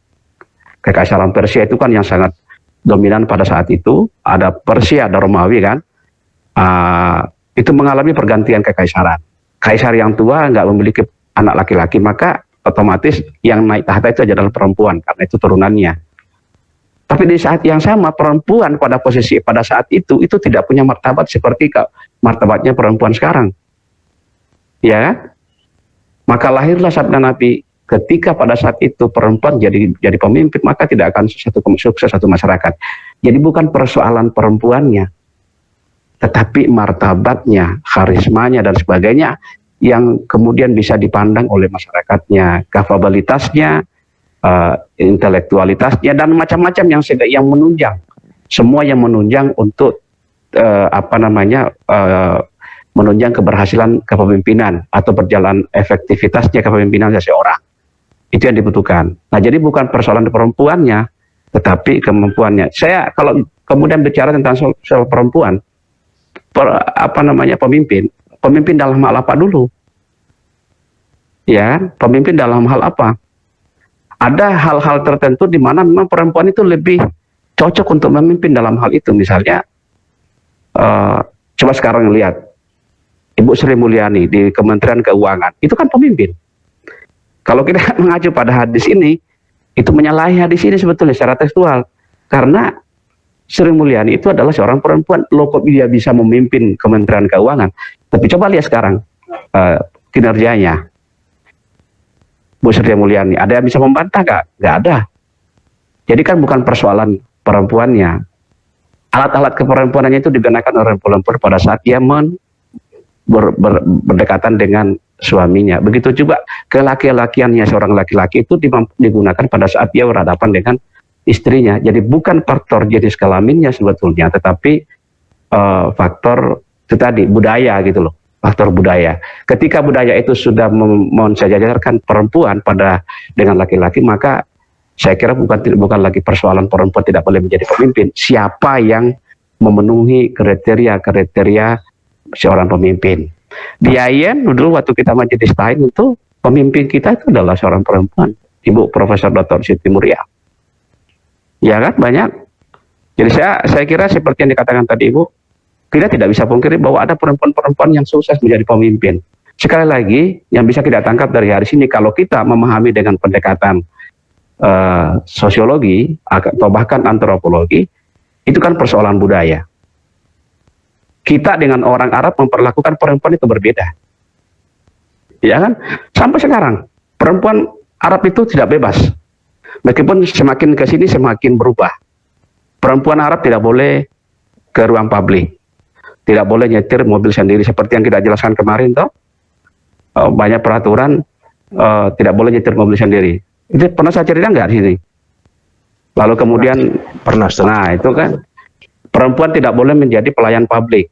kekaisaran Persia itu kan yang sangat dominan pada saat itu, ada Persia, ada Romawi kan, itu mengalami pergantian kekaisaran. Kaisar yang tua nggak memiliki anak laki-laki, maka otomatis yang naik tahta itu adalah perempuan, karena itu turunannya. Tapi di saat yang sama perempuan pada posisi pada saat itu tidak punya martabat seperti martabatnya perempuan sekarang. Ya. Maka lahirlah sabda Nabi, ketika pada saat itu perempuan jadi pemimpin, maka tidak akan sukses satu masyarakat. Jadi bukan persoalan perempuannya, tetapi martabatnya, karismanya dan sebagainya yang kemudian bisa dipandang oleh masyarakatnya, kapabilitasnya, intelektualitasnya dan macam-macam yang menunjang, semua yang menunjang untuk menunjang keberhasilan kepemimpinan atau berjalan efektivitasnya kepemimpinan seseorang. Itu yang dibutuhkan. Nah, jadi bukan persoalan perempuannya, tetapi kemampuannya. Saya kalau kemudian bicara tentang soal perempuan, pemimpin dalam hal apa dulu? Ya, pemimpin dalam hal apa? Ada hal-hal tertentu di mana memang perempuan itu lebih cocok untuk memimpin dalam hal itu. Misalnya, coba sekarang lihat, Ibu Sri Mulyani di Kementerian Keuangan, itu kan pemimpin. Kalau kita mengacu pada hadis ini, itu menyalahi hadis ini sebetulnya secara tekstual. Karena Sri Mulyani itu adalah seorang perempuan, loh kok dia bisa memimpin Kementerian Keuangan. Tapi coba lihat sekarang kinerjanya. Bu Sri Mulyani, ada yang bisa membantah nggak? Nggak ada. Jadi kan bukan persoalan perempuannya. Alat-alat keperempuanannya itu digunakan oleh perempuan pada saat dia berdekatan dengan suaminya. Begitu juga kelaki-lakiannya seorang laki-laki itu digunakan pada saat dia berhadapan dengan istrinya. Jadi bukan faktor jenis kelaminnya sebetulnya, tetapi faktor itu tadi, budaya gitu loh. Faktor budaya. Ketika budaya itu sudah mensejajarkan perempuan dengan laki-laki, maka saya kira bukan lagi persoalan perempuan tidak boleh menjadi pemimpin. Siapa yang memenuhi kriteria seorang pemimpin? Di IAIN dulu waktu kita majelis tahun itu pemimpin kita itu adalah seorang perempuan, Ibu Profesor Dr. Siti Muria. Ya kan, banyak. Jadi saya kira seperti yang dikatakan tadi Ibu, kita tidak bisa pungkiri bahwa ada perempuan-perempuan yang sukses menjadi pemimpin. Sekali lagi, yang bisa kita tangkap dari hari ini, kalau kita memahami dengan pendekatan sosiologi atau bahkan antropologi, itu kan persoalan budaya. Kita dengan orang Arab memperlakukan perempuan itu berbeda. Ya kan? Sampai sekarang, perempuan Arab itu tidak bebas. Meskipun semakin ke sini semakin berubah. Perempuan Arab tidak boleh ke ruang publik. Tidak boleh nyetir mobil sendiri seperti yang kita jelaskan kemarin toh. Banyak peraturan tidak boleh nyetir mobil sendiri. Itu pernah saya cerita nggak di sini? Lalu kemudian pernah. Nah, itu kan perempuan tidak boleh menjadi pelayan publik.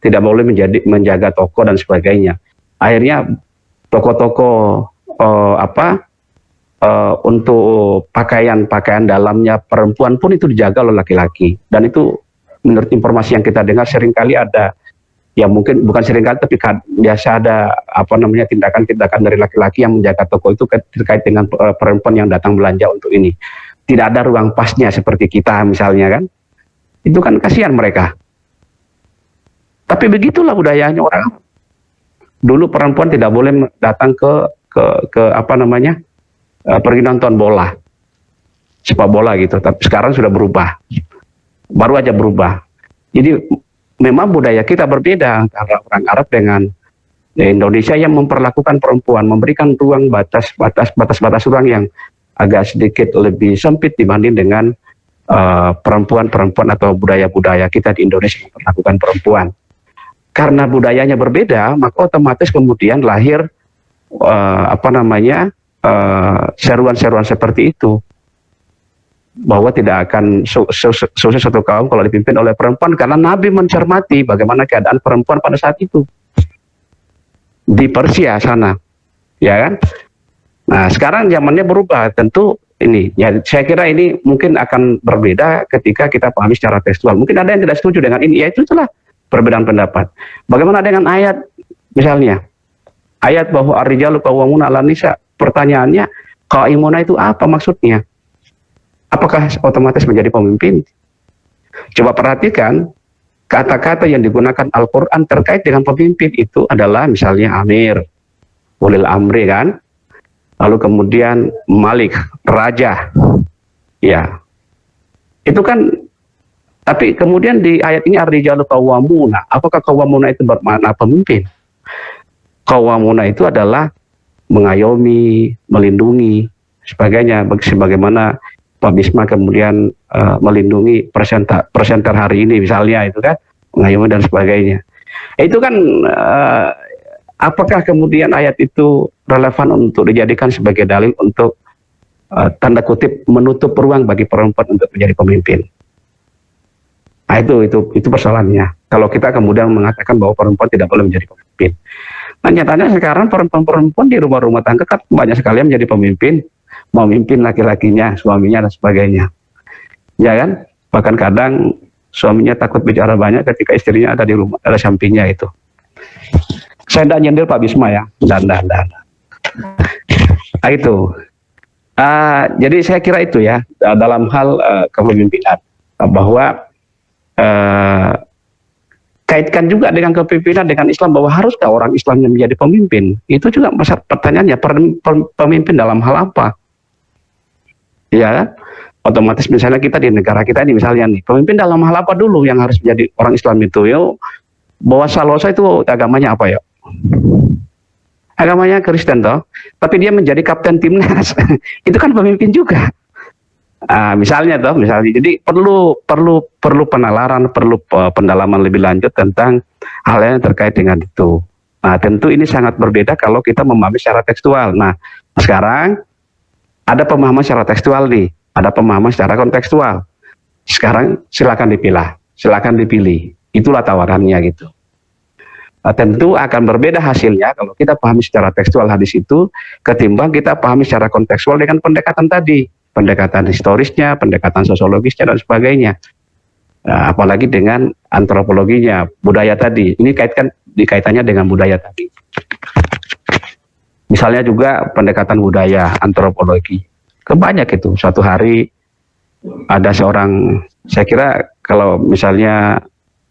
Tidak boleh menjaga toko dan sebagainya. Akhirnya toko-toko untuk pakaian dalamnya perempuan pun itu dijaga oleh laki-laki. Dan itu menurut informasi yang kita dengar seringkali ada, ya mungkin bukan seringkali tapi biasa ada tindakan-tindakan dari laki-laki yang menjaga toko itu terkait dengan perempuan yang datang belanja untuk ini. Tidak ada ruang pasnya seperti kita misalnya kan. Itu kan kasihan mereka. Tapi begitulah budayanya orang. Dulu perempuan tidak boleh datang pergi nonton bola, sepak bola gitu. Tapi sekarang sudah berubah, baru aja berubah. Jadi memang budaya kita berbeda antara orang Arab dengan Indonesia yang memperlakukan perempuan, memberikan ruang batas ruang yang agak sedikit lebih sempit dibanding dengan perempuan atau budaya-budaya kita di Indonesia yang memperlakukan perempuan. Karena budayanya berbeda, maka otomatis kemudian lahir seruan-seruan seperti itu, bahwa tidak akan sukses satu kaum kalau dipimpin oleh perempuan, karena Nabi mencermati bagaimana keadaan perempuan pada saat itu di Persia sana, ya kan? Nah sekarang zamannya berubah, tentu ini ya, saya kira ini mungkin akan berbeda ketika kita pahami secara tekstual. Mungkin ada yang tidak setuju dengan ini, ya itulah perbedaan pendapat. Bagaimana dengan ayat misalnya, ayat bahwa ar-rijalu qawwamuna 'alan nisa, pertanyaannya qa'imuna itu apa maksudnya? Apakah otomatis menjadi pemimpin? Coba perhatikan kata-kata yang digunakan Al-Quran terkait dengan pemimpin itu adalah misalnya amir, ulil amri kan, lalu kemudian malik, raja, ya itu kan. Tapi kemudian di ayat ini ar-rijalu qawwamuna, apakah qawwamuna itu bermakna pemimpin? Qawwamuna itu adalah mengayomi, melindungi, sebagainya, sebagaimana Pak Bisma kemudian melindungi presenter hari ini misalnya, itu kan mengayomi dan sebagainya. Itu kan apakah kemudian ayat itu relevan untuk dijadikan sebagai dalil untuk tanda kutip menutup ruang bagi perempuan untuk menjadi pemimpin? Nah itu persoalannya. Kalau kita kemudian mengatakan bahwa perempuan tidak boleh menjadi pemimpin. Nah nyatanya sekarang perempuan di rumah-rumah tangga kan banyak sekali yang menjadi pemimpin, memimpin laki-lakinya, suaminya dan sebagainya. Ya kan? Bahkan kadang suaminya takut bicara banyak ketika istrinya ada di rumah, ada sampingnya itu. Saya tidak nyindir Pak Bisma ya, dan. Nah itu. Jadi saya kira itu ya dalam hal kepemimpinan, bahwa kaitkan juga dengan kepemimpinan dengan Islam, bahwa haruskah orang Islam yang menjadi pemimpin? Itu juga pertanyaannya, pemimpin dalam hal apa? Ya kan? Otomatis misalnya kita di negara kita ini misalnya nih, pemimpin dalam hal apa dulu yang harus menjadi orang Islam itu? Bahwa Salosa itu agamanya apa ya? Agamanya Kristen toh, tapi dia menjadi kapten timnas. Itu kan pemimpin juga. Misalnya, jadi perlu penalaran, perlu pendalaman lebih lanjut tentang hal yang terkait dengan itu. Nah, tentu ini sangat berbeda kalau kita memahami secara tekstual. Nah, sekarang ada pemahaman secara tekstual nih, ada pemahaman secara kontekstual. Sekarang silakan dipilah, silakan dipilih. Itulah tawarannya gitu. Tentu akan berbeda hasilnya kalau kita pahami secara tekstual hadis itu ketimbang kita pahami secara kontekstual dengan pendekatan tadi. Pendekatan historisnya, pendekatan sosiologisnya dan sebagainya. Apalagi dengan antropologinya, budaya tadi. Ini dikaitannya dengan budaya tadi. Misalnya juga pendekatan budaya, antropologi. Kebanyak itu. Suatu hari ada seorang, saya kira kalau misalnya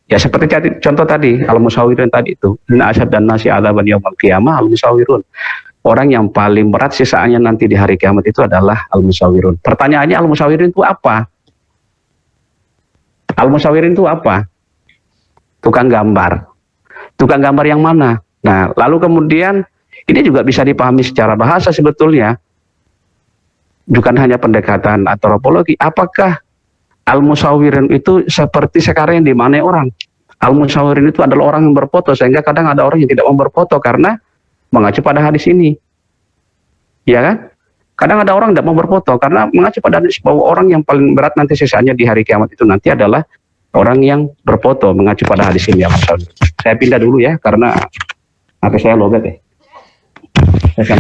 ya seperti contoh tadi, al-musawirun tadi itu. Inna asyad dan nasi adzaban yaumil qiyamah al-musawirun. Orang yang paling berat sisaannya nanti di hari kiamat itu adalah al-musawirun. Pertanyaannya, al-musawirun itu apa? Al-musawirun itu apa? Tukang gambar. Tukang gambar yang mana? Nah, lalu kemudian ini juga bisa dipahami secara bahasa sebetulnya. Bukan hanya pendekatan antropologi. Apakah al-musawirun itu seperti sekarang yang dimaknai orang? Al-musawirun itu adalah orang yang berfoto, sehingga kadang ada orang yang tidak mau berfoto karena mengacu pada hadis ini, ya kan? Kadang ada orang tidak mau berfoto karena mengacu pada hadis bahwa orang yang paling berat nanti sisaannya di hari kiamat itu nanti adalah orang yang berfoto, mengacu pada hadis ini. Ya, saya pindah dulu ya karena HP saya lowbat ya. Saya akan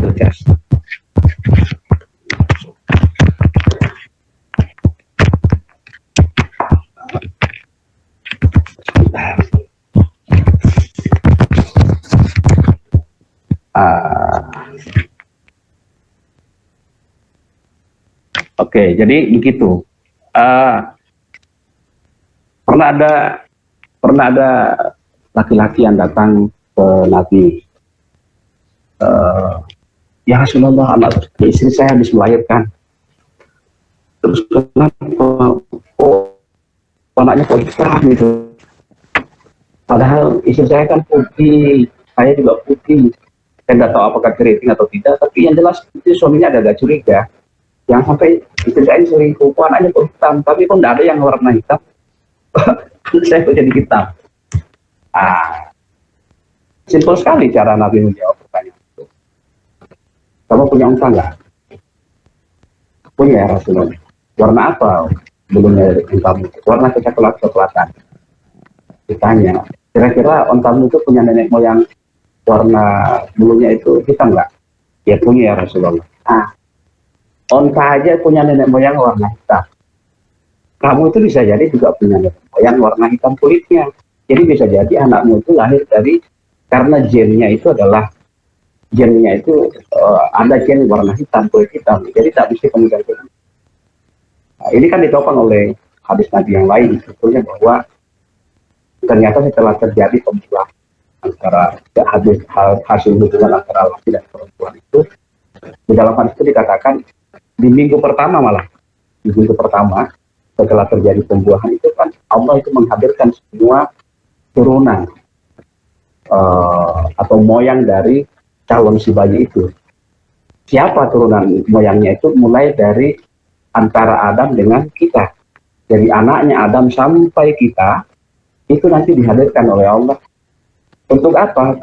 jadi begitu. Pernah ada laki-laki yang datang ke Nabi. Ya Rasulullah, istri saya habis melahirkan. Terus kenapa anaknya kok hitam gitu? Padahal istri saya kan putih, saya juga putih. Saya nggak tahu apakah keriting atau tidak, tapi yang jelas itu suaminya agak curiga. Yang sampai istri saya selingkuh, anaknya kok hitam, tapi kok nggak ada yang warna hitam. Saya kok jadi hitam. Simpel sekali cara Nabi menjawab pertanyaan itu. Kamu punya unta nggak? Punya ya Rasulullah. Warna apa bulunya untamu? Warna kecoklatan. Ditanya, kira-kira untamu itu punya nenek moyang warna bulunya itu hitam nggak? Ya punya ya Rasulullah. Unta aja punya nenek moyang warna hitam. Kamu itu bisa jadi juga punya nenek moyang warna hitam kulitnya. Jadi bisa jadi anakmu itu lahir dari karena gennya itu ada gen warna hitam, kulit hitam. Jadi tak bisa kemudian. Ini kan ditopang oleh hadis Nabi yang lain, sebetulnya bahwa ternyata setelah terjadi pembuahan antara hasil hubungan antara laki dan perempuan itu, di dalam hadis itu dikatakan di minggu pertama setelah terjadi pembuahan itu kan Allah itu menghadirkan semua turunan atau moyang dari calon si bayi itu. Siapa turunan moyangnya itu? Mulai dari antara Adam dengan kita. Jadi anaknya Adam sampai kita itu nanti dihadirkan oleh Allah. Untuk apa?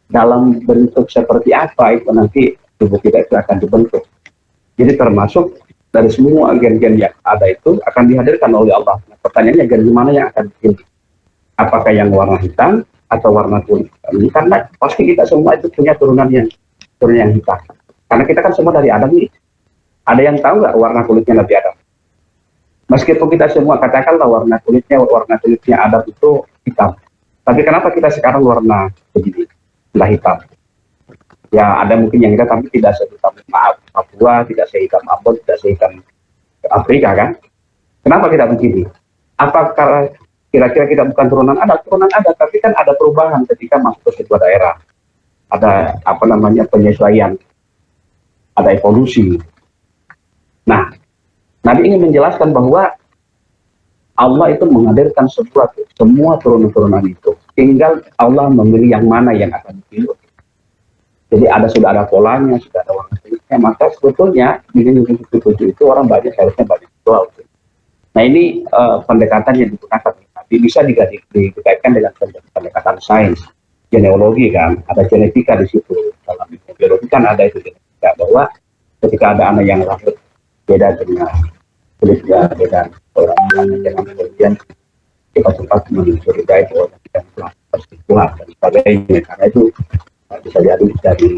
Dalam bentuk seperti apa itu nanti tubuh kita itu akan dibentuk. Jadi termasuk dari semua gen-gen yang ada itu akan dihadirkan oleh Allah. Nah, pertanyaannya gen mana yang akan dipilih? Apakah yang warna hitam atau warna kulit? Karena pasti kita semua itu punya turunan yang hitam. Karena kita kan semua dari Adam nih. Ada yang tahu nggak warna kulitnya Nabi Adam? Meskipun kita semua katakanlah warna kulitnya Adam itu hitam. Tapi kenapa kita sekarang warna begini? Sudah hitam. Ya ada mungkin yang kita tapi tidak sehitam Papua, tidak sehitam Ambon, tidak sehitam Afrika kan? Kenapa kita begini? Apakah kira-kira kita bukan turunan ada, tapi kan ada perubahan ketika masuk ke sebuah daerah. Ada penyesuaian, ada evolusi. Nah, Nabi ingin menjelaskan bahwa Allah itu menghadirkan semua turunan-turunan itu. Tinggal Allah memilih yang mana yang akan dipilih. Jadi sudah ada polanya, sudah ada warna kulitnya. Maka sebetulnya di 17 itu orang harusnya banyak jual. Nah ini pendekatan yang digunakan Nabi bisa dikaitkan dengan pendekatan sains, genealogi kan, ada genetika di situ. Dalam biologi kan ada itu genetika bahwa ketika ada anak yang lahir beda dengan kulitnya, beda orang dengan kemudian kita sempat mencurigai bahwa tidak perselingkuhan dan sebagainya. Karena itu bisa jadi dari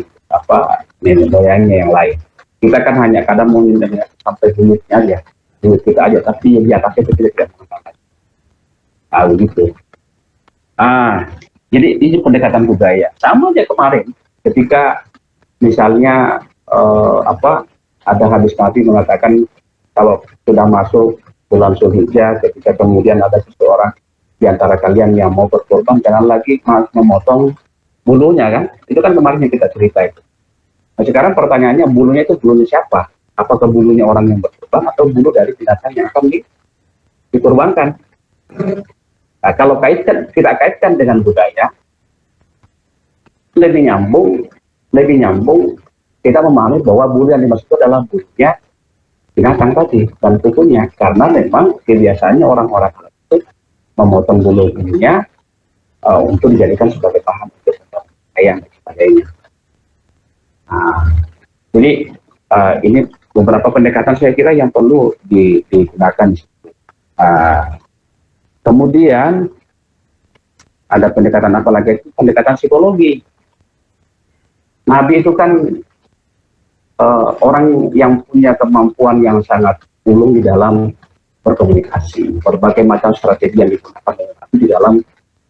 nenek moyangnya yang lain. Kita kan hanya kadang mau sampai kulitnya aja. Duit kita aja, tapi di atasnya itu tidak mengatakan. Begitu. Jadi ini pendekatan budaya. Sama aja kemarin, ketika misalnya ada hadis Nabi mengatakan kalau sudah masuk bulan Zulhijjah, ketika kemudian ada seseorang di antara kalian yang mau berkorban, jangan lagi memotong bulunya kan? Itu kan kemarin yang kita cerita itu. Nah sekarang pertanyaannya bulunya itu bulunya siapa? Apakah bulunya orang yang berkorban atau bulu dari binatang yang akan dikorbankan? Nah, kalau kita kaitkan dengan budaya, lebih nyambung kita memahami bahwa bulu yang dimaksud adalah bulunya binatang tadi dan kukunya, karena memang kebiasaannya orang-orang itu memotong bulu ininya untuk dijadikan sebagai bahan untuk ayam dan sebagainya. Jadi ini beberapa pendekatan saya kira yang perlu digunakan. Kemudian ada pendekatan apa lagi? Pendekatan psikologi. Nabi itu kan orang yang punya kemampuan yang sangat ulung di dalam berkomunikasi. Berbagai macam strategi yang digunakan di dalam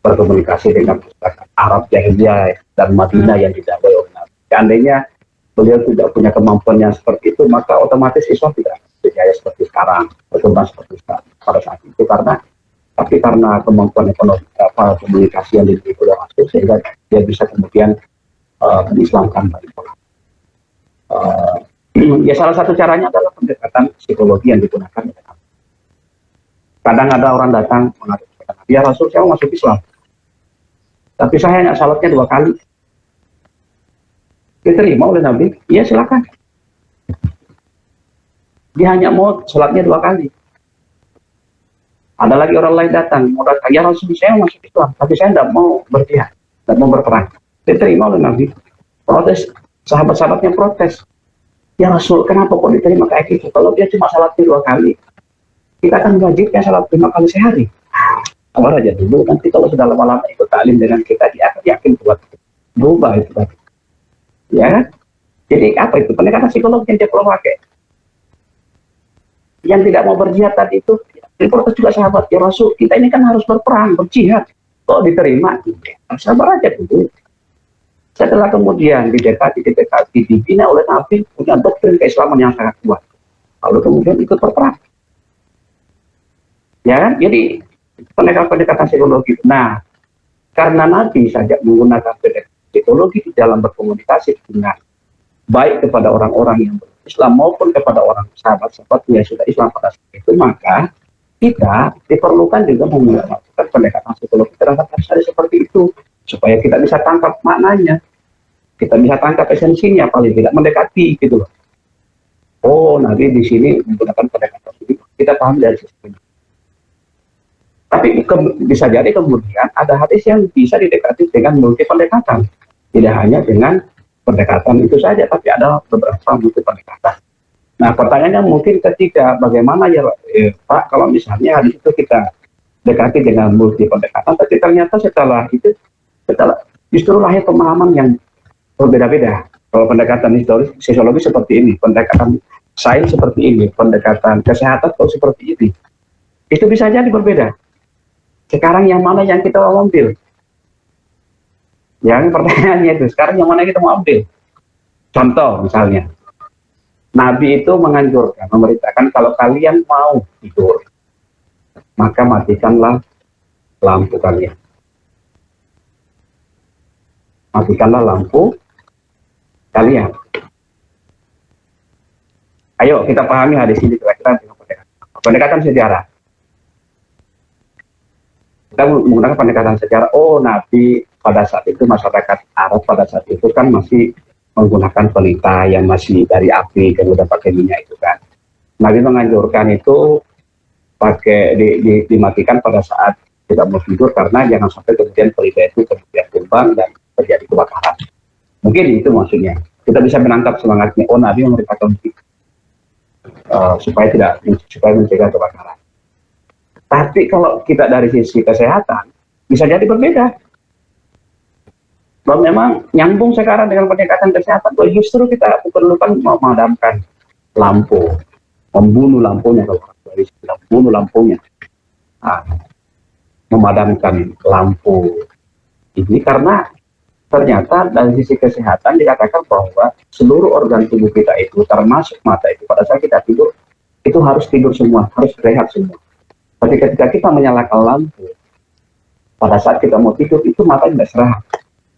berkomunikasi dengan masyarakat Arab Jahiliyah dan Madinah yang didakwai oleh Nabi. Seandainya beliau tidak punya kemampuan yang seperti itu, maka otomatis Islam tidak berjaya seperti sekarang, berkembang seperti pada saat itu, karena kemampuan ekonomi, komunikasi yang dimiliki oleh Rasul, sehingga dia bisa kemudian mengislamkan banyak orang. Ya salah satu caranya adalah pendekatan psikologi yang digunakan. Kadang ada orang datang mengatakan, ya Rasul, saya mau masuk Islam, tapi saya hanya salatnya 2 kali. Diterima oleh Nabi? Iya, silakan. Dia hanya mau salatnya 2 kali. Ada lagi orang lain datang, mau datang, ya Rasul, saya mau masuk Islam, tapi saya tidak mau berjihad, tidak mau berperang. Diterima oleh Nabi. Protes, sahabat-sahabatnya protes. Ya Rasul, kenapa kok diterima kayak gitu? Kalau dia cuma salatnya 2 kali, kita akan wajibnya salat 5 kali sehari. Awal aja dulu, nanti kalau sudah lama-lama ikut taklim dengan kita, dia akan yakin buat berubah itu tadi. Ya kan? Jadi apa itu? Pendekatan psikologi yang dia perlu pakai. Yang tidak mau berjihad tadi itu, diprotes juga sahabat, ya Rasul, kita ini kan harus berperang, berjihad. Kok diterima? Sabar aja dulu. Setelah kemudian didekati, dibina oleh Nabi, punya doktrin keislaman yang sangat kuat. Lalu kemudian ikut berperang. Ya kan? Jadi pendekatan psikologi. Nah, karena Nabi saja menggunakan pendekatan psikologi di dalam berkomunikasi dengan baik kepada orang-orang yang Islam maupun kepada orang sahabat-sahabat yang sudah Islam pada saat itu, maka kita diperlukan juga melakukan pendekatan psikologi terhadap hal seperti itu, supaya kita bisa tangkap maknanya, kita bisa tangkap esensinya, paling tidak mendekati gitu loh. Oh, Nabi di sini menggunakan pendekatan psikologi, kita paham dari sisi ini. Tapi bisa jadi kemudian ada hadis yang bisa didekati dengan multi pendekatan. Tidak hanya dengan pendekatan itu saja, tapi ada beberapa multi pendekatan. Nah, pertanyaannya mungkin ketiga, bagaimana ya Pak, kalau misalnya hadis itu kita dekati dengan multi pendekatan, tapi ternyata setelah justru lahir pemahaman yang berbeda-beda. Kalau pendekatan historis, sosiologi seperti ini, pendekatan sains seperti ini, pendekatan kesehatan kalau seperti ini. Itu bisa jadi berbeda. Sekarang yang mana yang kita mau ambil? Yang pertanyaannya itu, sekarang yang mana kita mau ambil? Contoh misalnya, Nabi itu menganjurkan, memerintahkan kalau kalian mau tidur, maka matikanlah lampu kalian. Matikanlah lampu kalian. Ayo kita pahami hadis ini kira-kira dengan pendekatan sejarah. Kita menggunakan pendekatan sejarah. Oh, Nabi pada saat itu masyarakat Arab pada saat itu kan masih menggunakan pelita yang masih dari api, kemudian pakai minyak itu kan. Nabi menganjurkan itu pakai dimatikan pada saat tidak mau tidur, karena jangan sampai kemudian pelita itu kemudian tumbang dan terjadi kebakaran. Mungkin itu maksudnya. Kita bisa menangkap semangatnya. Oh, Nabi memerintahkan supaya mencegah kebakaran. Tapi kalau kita dari sisi kesehatan, bisa jadi berbeda. Bahwa memang nyambung sekarang dengan pendekatan kesehatan, bahwa justru kita perlukan memadamkan lampu, membunuh lampunya, kalau dari sisi membunuh lampunya, memadamkan lampu ini, karena ternyata dari sisi kesehatan dikatakan bahwa seluruh organ tubuh kita itu, termasuk mata itu, pada saat kita tidur, itu harus tidur semua, harus rehat semua. Tapi ketika kita menyalakan lampu, pada saat kita mau tidur, itu mata tidak istirahat.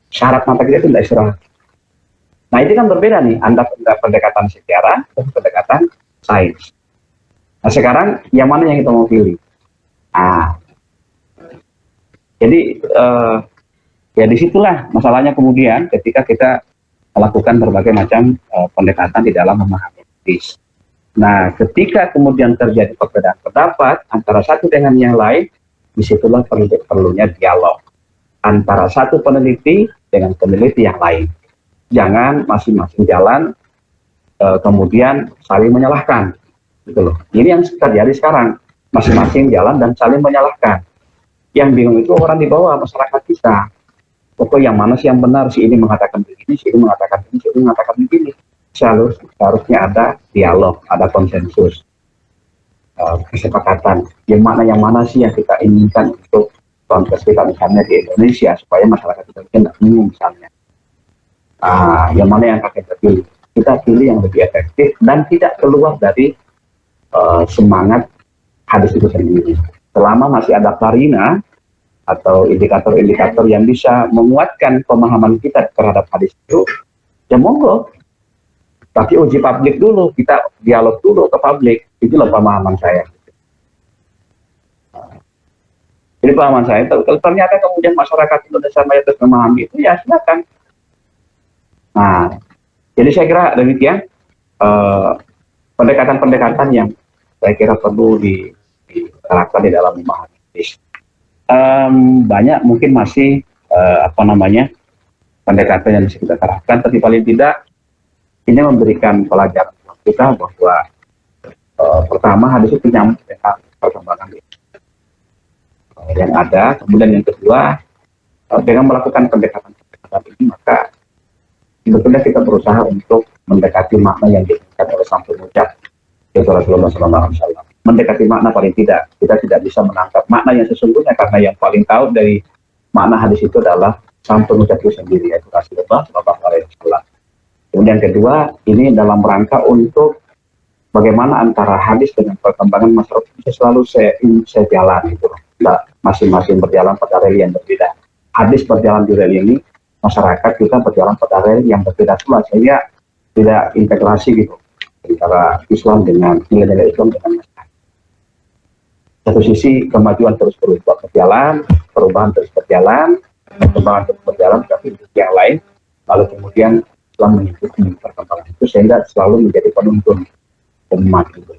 Syarat mata kita itu tidak istirahat. Nah, ini kan berbeda nih, antara pendekatan sejarah dan pendekatan sains. Nah, sekarang yang mana yang kita mau pilih? Jadi, ya disitulah masalahnya kemudian ketika kita melakukan berbagai macam pendekatan di dalam memahami hadis. Nah, ketika kemudian terjadi perbedaan pendapat antara satu dengan yang lain, disitulah perlunya dialog antara satu peneliti dengan peneliti yang lain. Jangan masing-masing jalan kemudian saling menyalahkan, gitu loh. Ini yang terjadi sekarang, masing-masing jalan dan saling menyalahkan. Yang bingung itu orang di bawah, masyarakat kita. Pokoknya yang mana sih yang benar? Si ini mengatakan begini, si ini mengatakan begini, si ini mengatakan begini. Seharusnya ada dialog, ada konsensus, kesepakatan. Yang mana sih yang kita inginkan untuk konteks kita misalnya di Indonesia, supaya masyarakat kita tidak bingung misalnya. Yang mana yang akan terpilih. kita pilih yang lebih efektif dan tidak keluar dari semangat hadis itu sendiri. Selama masih ada karina atau indikator-indikator yang bisa menguatkan pemahaman kita terhadap hadis itu, ya monggo. Tapi uji publik dulu, kita dialog dulu ke publik. Itulah pemahaman saya. Jadi pemahaman saya, kalau ternyata kemudian masyarakat Indonesia mayoritas memahami itu, ya silakan. Nah, jadi saya kira demikian pendekatan-pendekatan yang saya kira perlu diterapkan di dalam memahami hadis. Banyak mungkin masih pendekatan yang bisa kita terapkan, tapi paling tidak ini memberikan pelajaran kita bahwa pertama hadis itu nyambung dengan perkembangan yang ada. Kemudian yang kedua, dengan melakukan pendekatan ini maka sebetulnya kita berusaha untuk mendekati makna yang diinginkan oleh sang pengucap, yaitu Rasulullah SAW. Mendekati makna paling tidak, kita tidak bisa menangkap makna yang sesungguhnya karena yang paling tahu dari makna hadis itu adalah sang pengucap itu sendiri, yaitu Rasulullah SAW. Kemudian yang kedua, ini dalam rangka untuk bagaimana antara hadis dengan perkembangan masyarakat bisa selalu sejalan itu, masing-masing berjalan pada rel yang berbeda. Hadis berjalan di rel ini, masyarakat kita berjalan pada rel yang berbeda pula, sehingga tidak integrasi gitu antara Islam dengan nilai-nilai Islam dengan masyarakat. Satu sisi kemajuan terus berjalan, perubahan terus berjalan, perkembangan terus berjalan, tapi di yang lain lalu kemudian Islam mengikuti perkembangan itu sehingga selalu menjadi penuntun umat gitu.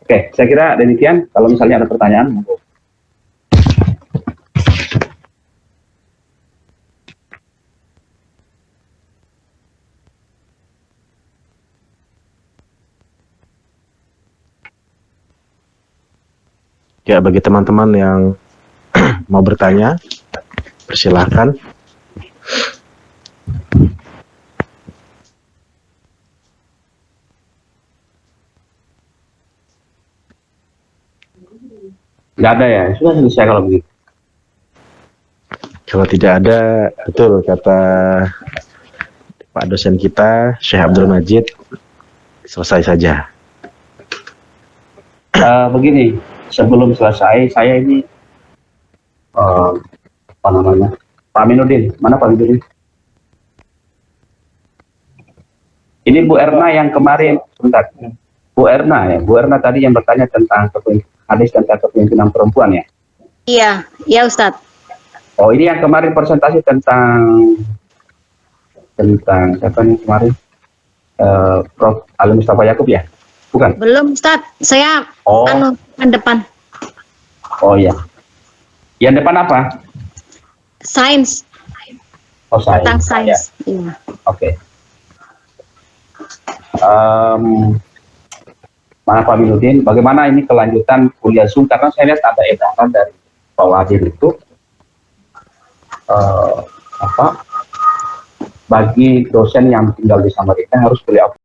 Oke, saya kira demikian. Kalau misalnya ada pertanyaan, monggo. Ya, bagi teman-teman yang mau bertanya, persilahkan. Nggak ada ya, sudah selesai kalau begitu. Kalau tidak ada, betul kata Pak dosen kita, Syekh Abdul Majid, selesai saja. Begini, sebelum selesai, saya ini Pak Aminuddin, mana Pak Aminuddin? Ini Bu Erna yang kemarin, sebentar, Bu Erna tadi yang bertanya tentang hadis tentang kepemimpinan perempuan ya? Iya, iya Ustadz. Oh, ini yang kemarin presentasi tentang siapa nih kemarin? Prof. Ali Mustafa Yakub ya? Bukan? Belum Ustadz, saya depan. Oh iya. Yang depan apa? Sains. Oh, sains. Tentang sains. Ya. Iya. Oke. Mana Pak Aminuddin, bagaimana ini kelanjutan kuliah Zoom? Karena saya lihat ada edaran dari Pak Wadir itu bagi dosen yang tinggal di Samarinda harus kuliah